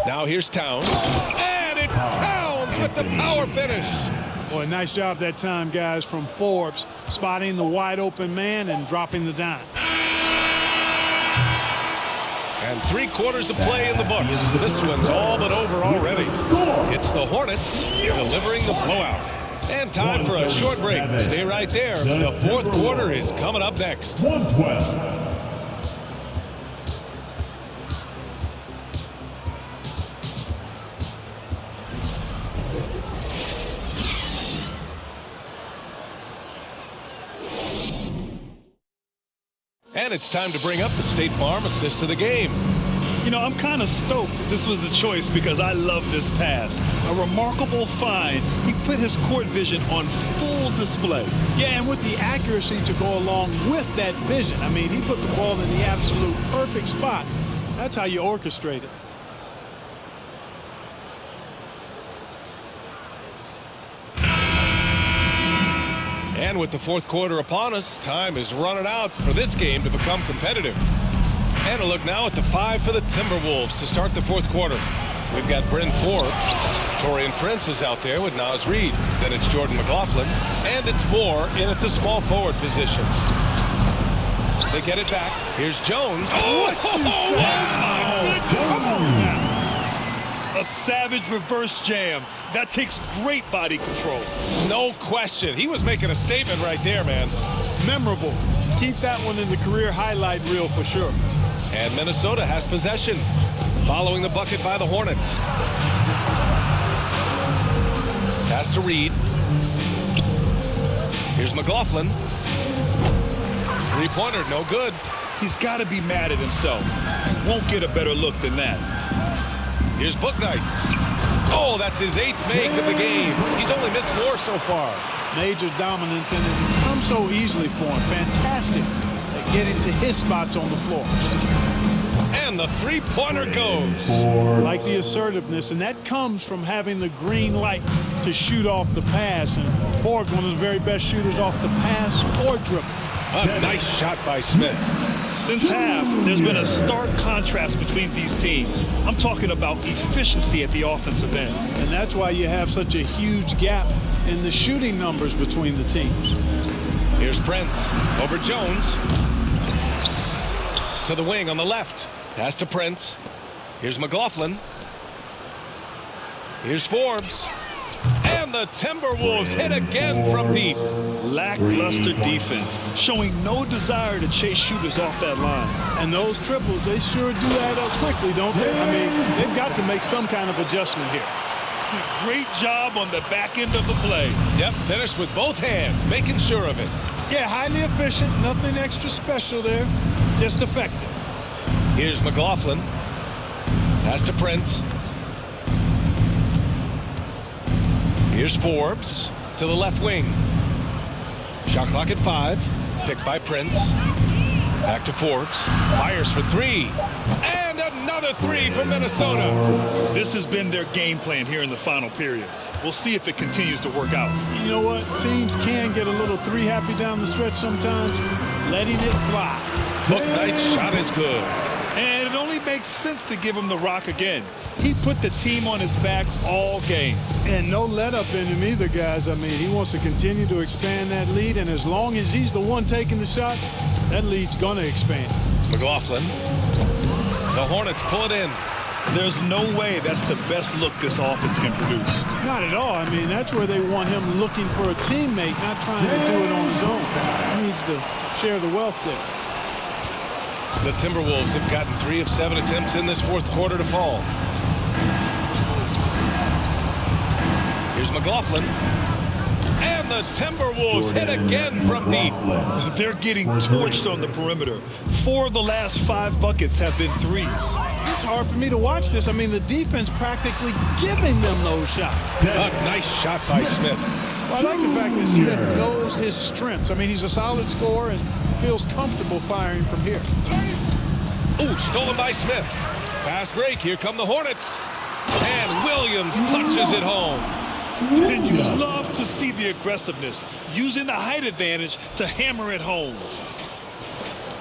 Now here's Towns. And it's Towns with the power finish. Boy, nice job that time, guys, from Forbes, spotting the wide open man and dropping the dime. And 3/4 of play in the books. This one's all but over already. It's the Hornets delivering the blowout. And time for a short break. Stay right there. The fourth quarter is coming up next. 112. And it's time to bring up the State Farm assist to the game. You know, I'm kind of stoked that this was a choice because I love this pass. A remarkable find. He put his court vision on full display. Yeah, and with the accuracy to go along with that vision. I mean, he put the ball in the absolute perfect spot. That's how you orchestrate it. And with the fourth quarter upon us, time is running out for this game to become competitive. And a look now at the 5 for the Timberwolves to start the fourth quarter. We've got Bryn Forbes. Taurean Prince is out there with Naz Reid. Then it's Jordan McLaughlin. And it's Moore in at the small forward position. They get it back. Here's Jones. What you say? Come on now. A savage reverse jam. That takes great body control. No question. He was making a statement right there, man. Memorable. Keep that one in the career highlight reel for sure. And Minnesota has possession, following the bucket by the Hornets. Pass to Reed. Here's McLaughlin. Three-pointer, no good. He's got to be mad at himself. Won't get a better look than that. Here's Bouknight. Oh, that's his 8th make of the game. He's only missed 4 so far. Major dominance, and it comes so easily for him. Fantastic at getting to his spots on the floor. And the three-pointer goes. Like the assertiveness, and that comes from having the green light to shoot off the pass. And Ford, one of the very best shooters off the pass or dribble. A nice shot by Smith. Since half, there's been a stark contrast between these teams. I'm talking about efficiency at the offensive end. And that's why you have such a huge gap in the shooting numbers between the teams. Here's Prince over Jones. To the wing on the left. Pass to Prince. Here's McLaughlin. Here's Forbes. And the Timberwolves hit again from deep. Lackluster defense, showing no desire to chase shooters off that line. And those triples, they sure do add up quickly, don't they? I mean, they've got to make some kind of adjustment here. Great job on the back end of the play. Yep, finished with both hands, making sure of it. Yeah, highly efficient, nothing extra special there, just effective. Here's McLaughlin. Pass to Prince. Here's Forbes to the left wing. Shot clock at 5. Picked by Prince. Back to Forbes. Fires for 3. And another 3 for Minnesota. This has been their game plan here in the final period. We'll see if it continues to work out. You know what? Teams can get a little 3 happy down the stretch sometimes. Letting it fly. Bouknight's shot is good. And it only makes sense to give him the rock again. He put the team on his back all game. And no let up in him either, guys. I mean, he wants to continue to expand that lead, and as long as he's the one taking the shot, that lead's going to expand. McLaughlin. The Hornets pull it in. There's no way that's the best look this offense can produce. Not at all. I mean, that's where they want him looking for a teammate, not trying to do it on his own. He needs to share the wealth there. The Timberwolves have gotten 3 of 7 attempts in this fourth quarter to fall. Here's McLaughlin. And the Timberwolves hit again from deep. They're getting torched on the perimeter. 4 of the last 5 buckets have been threes. It's hard for me to watch this. I mean, the defense practically giving them those shots. A nice shot by Smith. Well, I like the fact that Smith knows his strengths. I mean, he's a solid scorer and feels comfortable firing from here. Ooh, stolen by Smith. Fast break. Here come the Hornets. And Williams punches it home. And you love to see the aggressiveness, using the height advantage to hammer it home.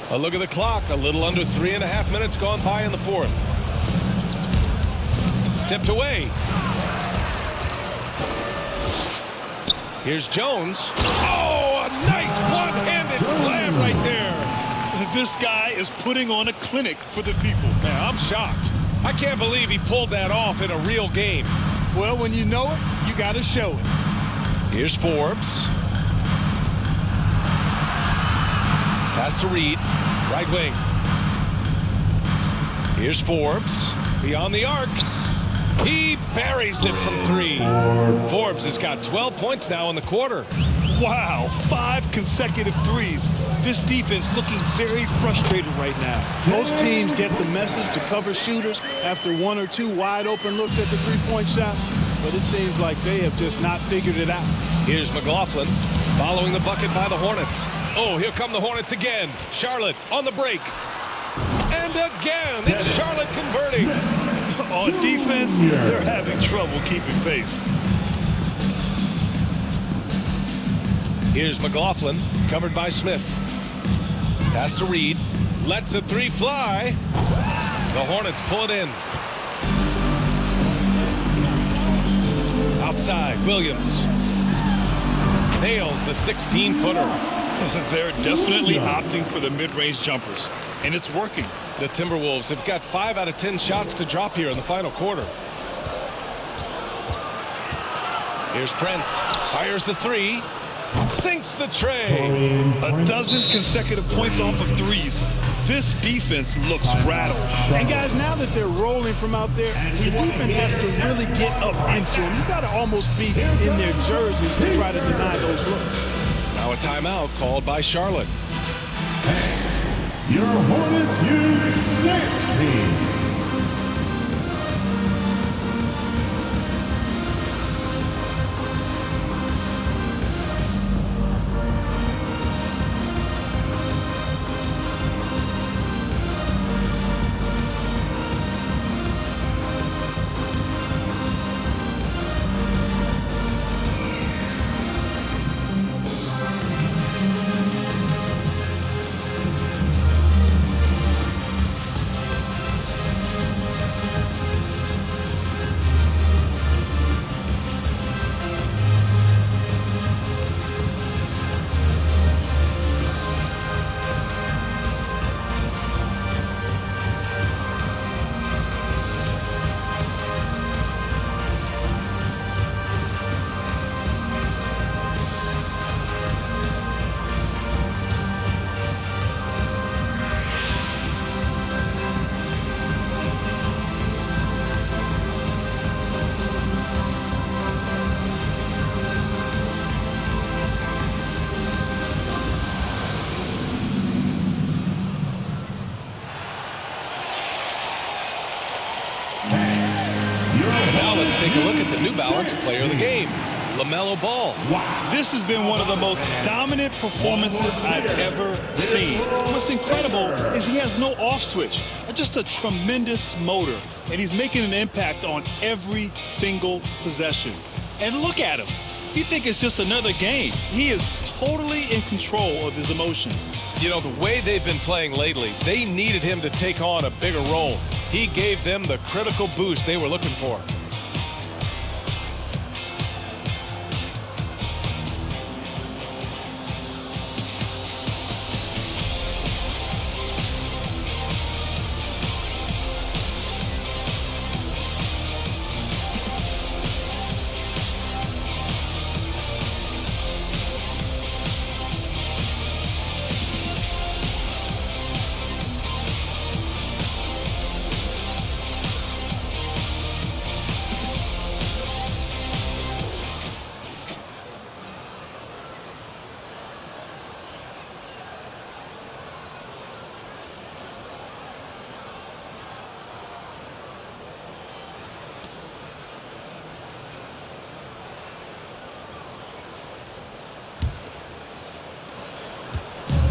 A look at the clock. A little under 3.5 minutes gone by in the fourth. Tipped away. Here's Jones. Oh, a nice one-handed slam right there. This guy is putting on a clinic for the people. Man, I'm shocked. I can't believe he pulled that off in a real game. Well, when you know it, you got to show it. Here's Forbes. Pass to Reed. Right wing. Here's Forbes. Beyond the arc. He buries it from 3. Forbes has got 12 points now in the quarter. Wow, 5 consecutive threes. This defense looking very frustrated right now. Most teams get the message to cover shooters after 1 or 2 wide open looks at the three-point shot, but it seems like they have just not figured it out. Here's McLaughlin following the bucket by the Hornets. Oh, here come the Hornets again. Charlotte on the break. And again, it's Charlotte converting. On defense, they're having trouble keeping pace. Here's McLaughlin, covered by Smith. Pass to Reed. Lets the 3 fly. The Hornets pull it in. Outside, Williams. Nails the 16-footer. They're definitely opting for the mid-range jumpers, and it's working. The Timberwolves have got 5 out of 10 shots to drop here in the final quarter. Here's Prince. Fires the 3. Sinks the tray. A dozen consecutive points off of threes. This defense looks rattled. And guys, now that they're rolling from out there, the defense has to really get up into them. You've got to almost be in their jerseys to try to deny those looks. Now a timeout called by Charlotte. Your Hornets use next team. Now let's take a look at the New Balance player of the game, LaMelo Ball. This has been one of the most dominant performances I've ever seen. What's incredible is he has no off switch, just a tremendous motor, and he's making an impact on every single possession. And look at him. You think it's just another game. He is totally in control of his emotions. You know, the way they've been playing lately, they needed him to take on a bigger role. He gave them the critical boost they were looking for.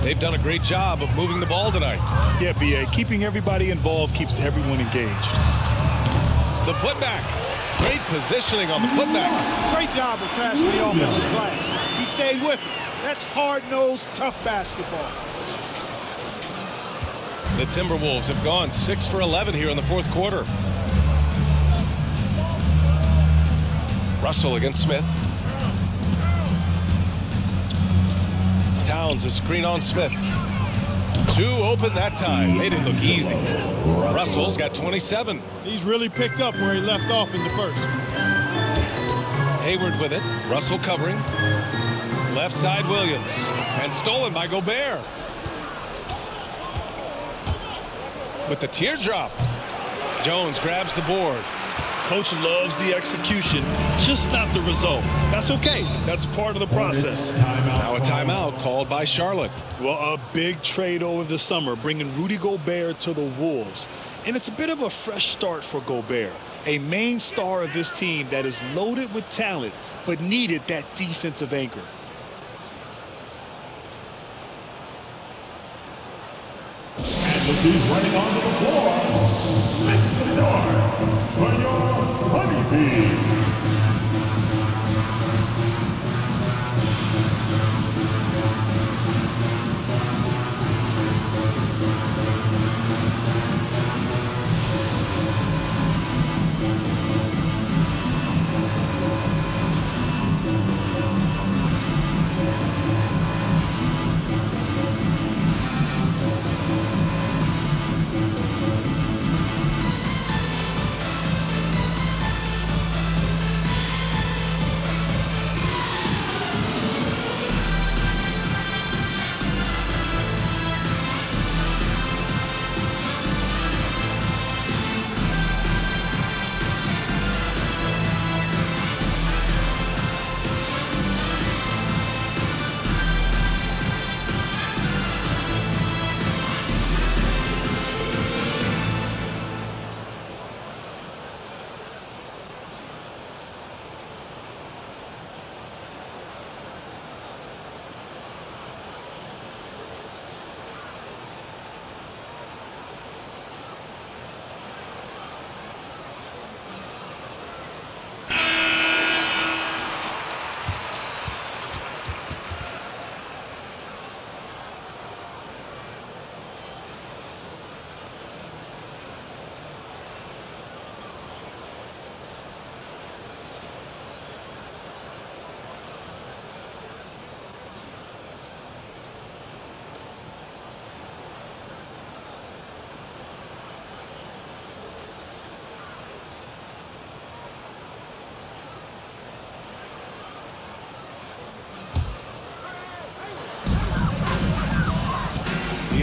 They've done a great job of moving the ball tonight. Yeah, B.A., keeping everybody involved keeps everyone engaged. The putback. Great positioning on the putback. Great job of passing the offensive glass. He stayed with it. That's hard-nosed, tough basketball. The Timberwolves have gone 6 for 11 here in the fourth quarter. Russell against Smith. Towns a screen on Smith. 2 open that time. Made it look easy. Russell's got 27. He's really picked up where he left off in the first. Hayward with it. Russell covering. Left side Williams. And stolen by Gobert. With the teardrop. Jones grabs the board. Coach loves the execution, just not the result. That's okay. That's part of the process. Now a timeout called by Charlotte. Well, a big trade over the summer, bringing Rudy Gobert to the Wolves. And it's a bit of a fresh start for Gobert, a main star of this team that is loaded with talent, but needed that defensive anchor. And he's running onto the floor. Make some noise for your Honeybees.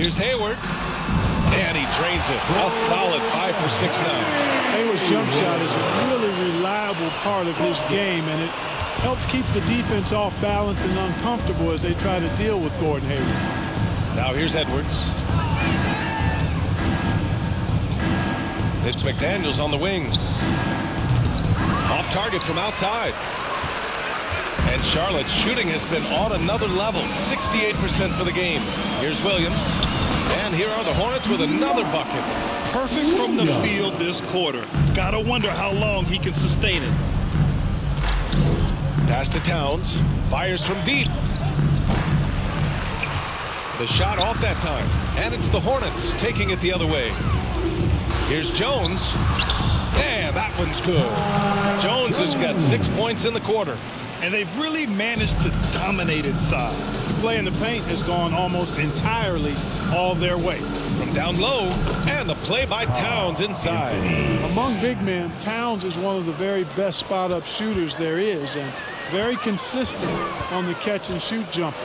Here's Hayward. And he drains it. A solid 5 for 6 now. Hayward's jump shot is a really reliable part of his game, and it helps keep the defense off balance and uncomfortable as they try to deal with Gordon Hayward. Now here's Edwards. It's McDaniels on the wing. Off target from outside. And Charlotte's shooting has been on another level. 68% for the game. Here's Williams. And here are the Hornets with another bucket. Perfect from the field this quarter. Gotta wonder how long he can sustain it. Pass to Towns. Fires from deep. The shot off that time. And it's the Hornets taking it the other way. Here's Jones. And that one's good. Jones has got 6 points in the quarter. And they've really managed to dominate inside. The play in the paint has gone almost entirely all their way. From down low, and the play by Towns inside. Among big men, Towns is one of the very best spot-up shooters there is, and very consistent on the catch-and-shoot jumpers.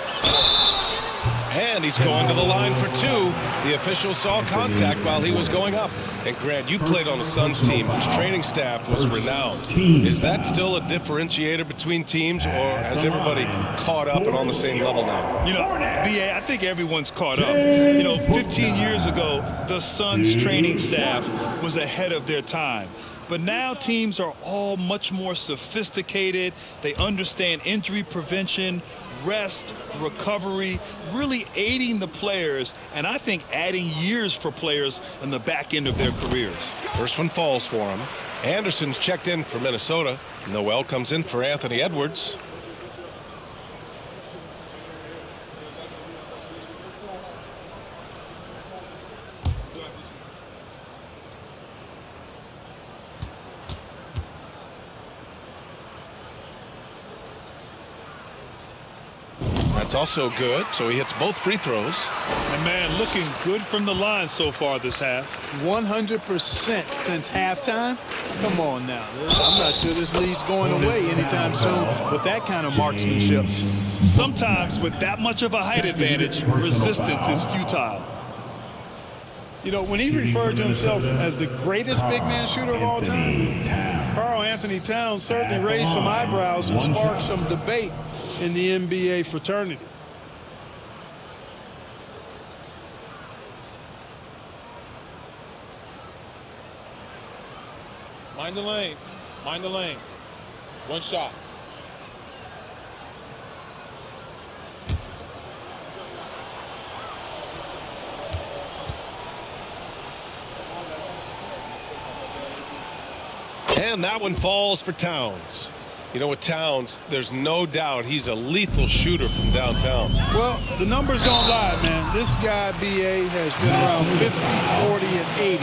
And he's going to the line for 2. The official saw contact while he was going up. And Grant, you played on the Suns team whose training staff was renowned. Is that still a differentiator between teams, or has everybody caught up and on the same level now? You know, B.A., I think everyone's caught up. You know, 15 years ago, the Suns training staff was ahead of their time. But now teams are all much more sophisticated. They understand injury prevention, rest, recovery, really aiding the players, and I think adding years for players on the back end of their careers. First one falls for him. Anderson's checked in for Minnesota. Noel comes in for Anthony Edwards. That's also good, so he hits both free throws. And man, looking good from the line so far this half. 100% since halftime. Come on now. I'm not sure this lead's going away anytime soon with that kind of marksmanship. Sometimes with that much of a height advantage, resistance is futile. You know, when he referred to himself as the greatest big man shooter of all time, Karl Anthony Towns certainly raised some eyebrows and sparked some debate in the NBA fraternity. Mind the lanes. Mind the lanes. One shot. And that one falls for Towns. You know, with Towns, there's no doubt he's a lethal shooter from downtown. Well, the numbers don't lie, man. This guy, B.A., has been around 50, 40, and 80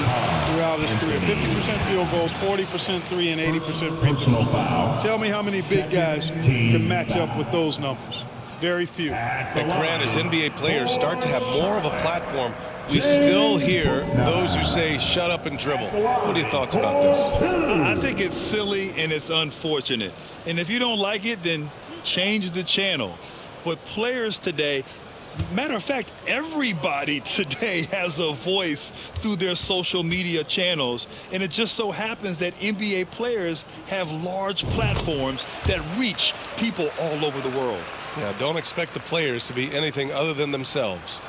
throughout his career. 50% field goals, 40% three, and 80% free throws. Tell me how many big guys can match up with those numbers. Very few. And Grant, as NBA players start to have more of a platform, we still hear those who say, shut up and dribble. What are your thoughts about this? I think it's silly and it's unfortunate. And if you don't like it, then change the channel. But players today, matter of fact, everybody today has a voice through their social media channels. And it just so happens that NBA players have large platforms that reach people all over the world. Yeah, don't expect the players to be anything other than themselves.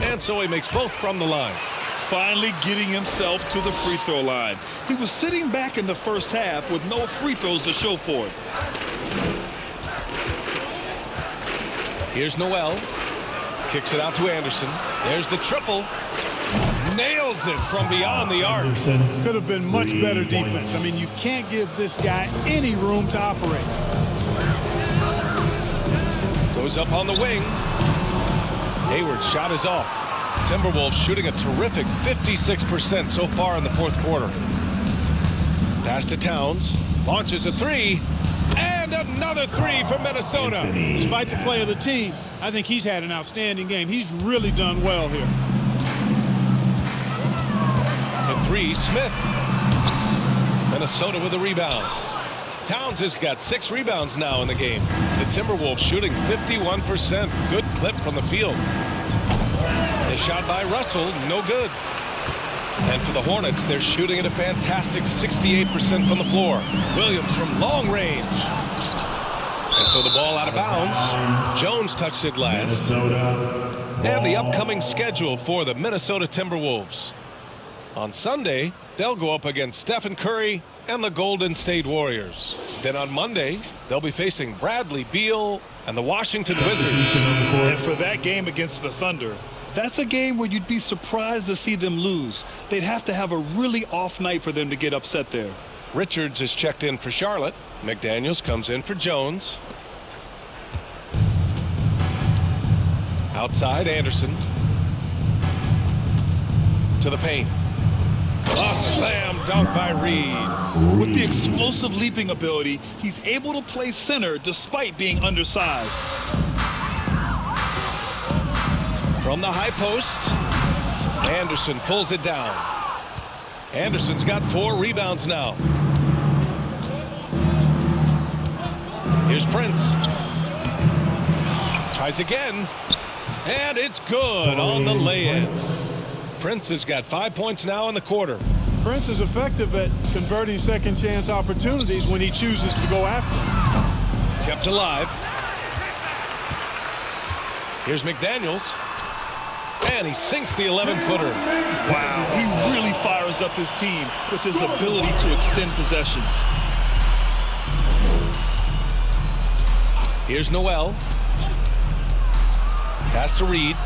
And so he makes both from the line. Finally getting himself to the free throw line. He was sitting back in the first half with no free throws to show for it. Here's Noel. Kicks it out to Anderson. There's the triple. Nails it from beyond the arc. Could have been much better defense. I mean, you can't give this guy any room to operate. Goes up on the wing. Hayward's shot is off. Timberwolves shooting a terrific 56% so far in the fourth quarter. Pass to Towns. Launches a three. Another three from Minnesota. Despite the play of the team, I think he's had an outstanding game. He's really done well here. For three, Smith. Minnesota with a rebound. Towns has got 6 rebounds now in the game. The Timberwolves shooting 51%. Good clip from the field. A shot by Russell, no good. And for the Hornets, they're shooting at a fantastic 68% from the floor. Williams from long range. And so the ball out of bounds. Jones touched it last. And the upcoming schedule for the Minnesota Timberwolves. On Sunday, they'll go up against Stephen Curry and the Golden State Warriors. Then on Monday, they'll be facing Bradley Beal and the Washington Wizards. And for that game against the Thunder, that's a game where you'd be surprised to see them lose. They'd have to have a really off night for them to get upset there. Richards is checked in for Charlotte. McDaniels comes in for Jones. Outside, Anderson. To the paint. A slam dunk by Reed. With the explosive leaping ability, he's able to play center despite being undersized. From the high post, Anderson pulls it down. Anderson's got 4 rebounds now. Here's Prince. Tries again. And it's good on the lay-in. Prince has got 5 points now in the quarter. Prince is effective at converting second chance opportunities when he chooses to go after them. Kept alive. Here's McDaniels. And he sinks the 11-footer. Wow, he really fires up his team with his ability to extend possessions. Here's Noel. Pass to Reed.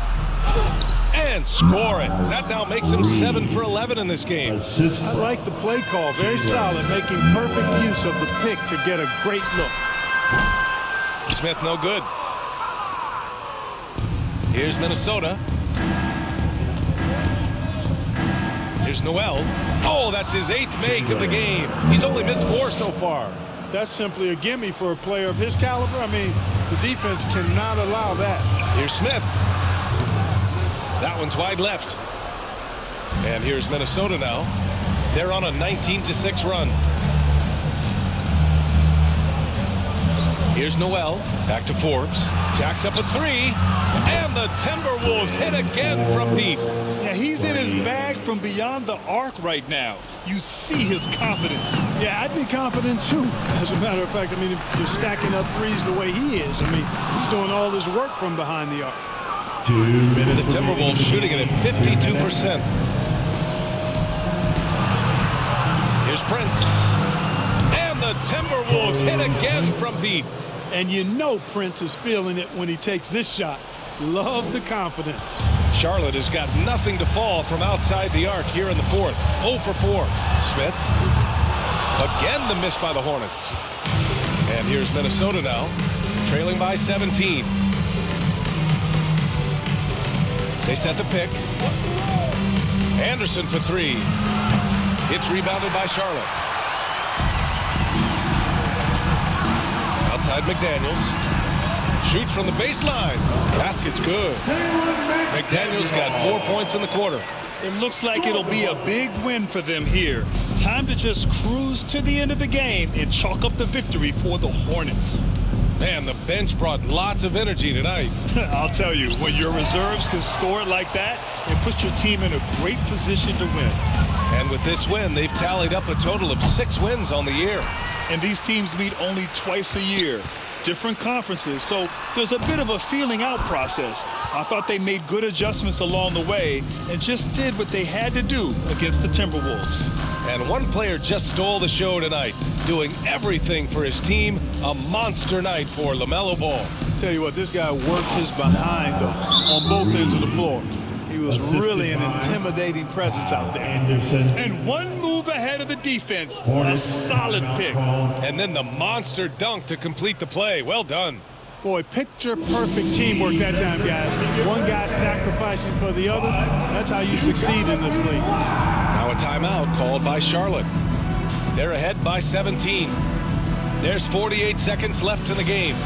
And score it. That now makes him 7 for 11 in this game. I like the play call. Very solid, making perfect use of the pick to get a great look. Smith no good. Here's Minnesota. Here's Noel. Oh, that's his 8th make of the game. He's only missed 4 so far. That's simply a gimme for a player of his caliber. I mean, the defense cannot allow that. Here's Smith. That one's wide left. And here's Minnesota now. They're on a 19-6 run. Here's Noel. Back to Forbes. Jacks up a 3. And the Timberwolves hit again from deep. Yeah, he's in his bag from beyond the arc right now. You see his confidence. Yeah, I'd be confident too. As a matter of fact, I mean, if you're stacking up threes the way he is, I mean, he's doing all this work from behind the arc. The Timberwolves shooting it at 52%. Here's Prince. And the Timberwolves hit again from deep. And you know Prince is feeling it when he takes this shot. Love the confidence. Charlotte has got nothing to fall from outside the arc here in the 4th. 0 for 4. Smith. Again the miss by the Hornets. And here's Minnesota now, trailing by 17. They set the pick. Anderson for 3. It's rebounded by Charlotte. Outside McDaniels. Shoots from the baseline. Basket's good. McDaniels got 4 points in the quarter. It looks like it'll be a big win for them here. Time to just cruise to the end of the game and chalk up the victory for the Hornets. Man, the bench brought lots of energy tonight. I'll tell you, when your reserves can score it like that, it puts your team in a great position to win. And with this win, they've tallied up a total of 6 wins on the year. And these teams meet only twice a year. Different conferences, so there's a bit of a feeling out process. I thought they made good adjustments along the way and just did what they had to do against the Timberwolves. And one player just stole the show tonight, doing everything for his team. A monster night for LaMelo Ball. Tell you what, this guy worked his behind on both ends of the floor. He was really an intimidating presence out there. And one move ahead of the defense. A solid pick. And then the monster dunk to complete the play. Well done. Boy, picture-perfect teamwork that time, guys. One guy sacrificing for the other. That's how you succeed in this league. Now a timeout called by Charlotte. They're ahead by 17. There's 48 seconds left in the game.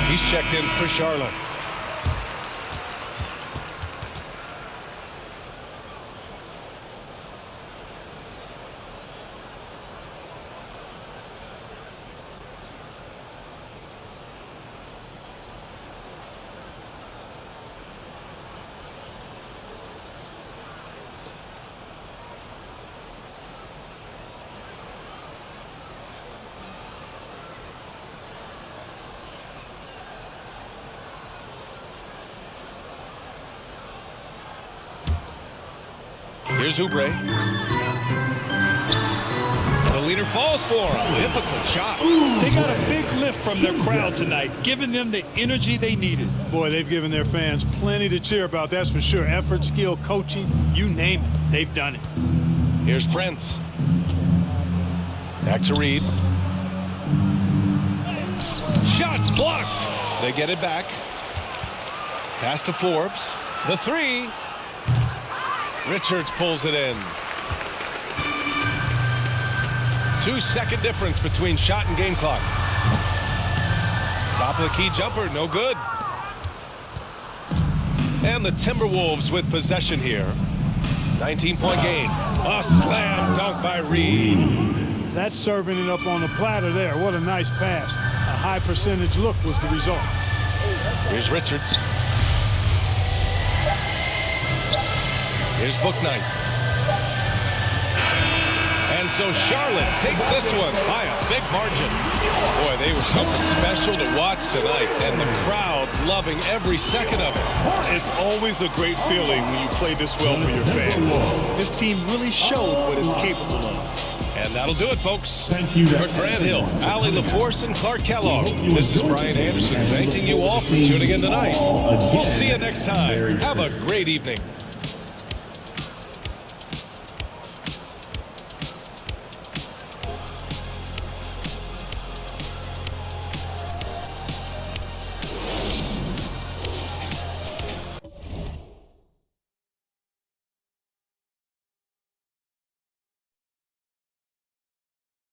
He's checked in for Charlotte. Here's Oubre. The leader falls for him. Difficult shot. They got a big lift from their crowd tonight, giving them the energy they needed. Boy, they've given their fans plenty to cheer about, that's for sure. Effort, skill, coaching, you name it, they've done it. Here's Prince. Back to Reed. Shots blocked. They get it back. Pass to Forbes. The three. Richards pulls it in. 2-second difference between shot and game clock. Top of the key jumper, no good. And the Timberwolves with possession here. 19-point game. A slam dunk by Reed. That's serving it up on the platter there. What a nice pass. A high percentage look was the result. Here's Richards. Here's Bouknight. And so Charlotte takes this one by a big margin. Boy, they were something special to watch tonight, and the crowd loving every second of it. It's always a great feeling when you play this well for your fans. This team really showed what it's capable of. And that'll do it, folks. Thank you. For Grant Hill, Allie LaForce, and Clark Kellogg, this is Brian Anderson thanking you all for tuning in tonight. We'll see you next time. Have a great evening.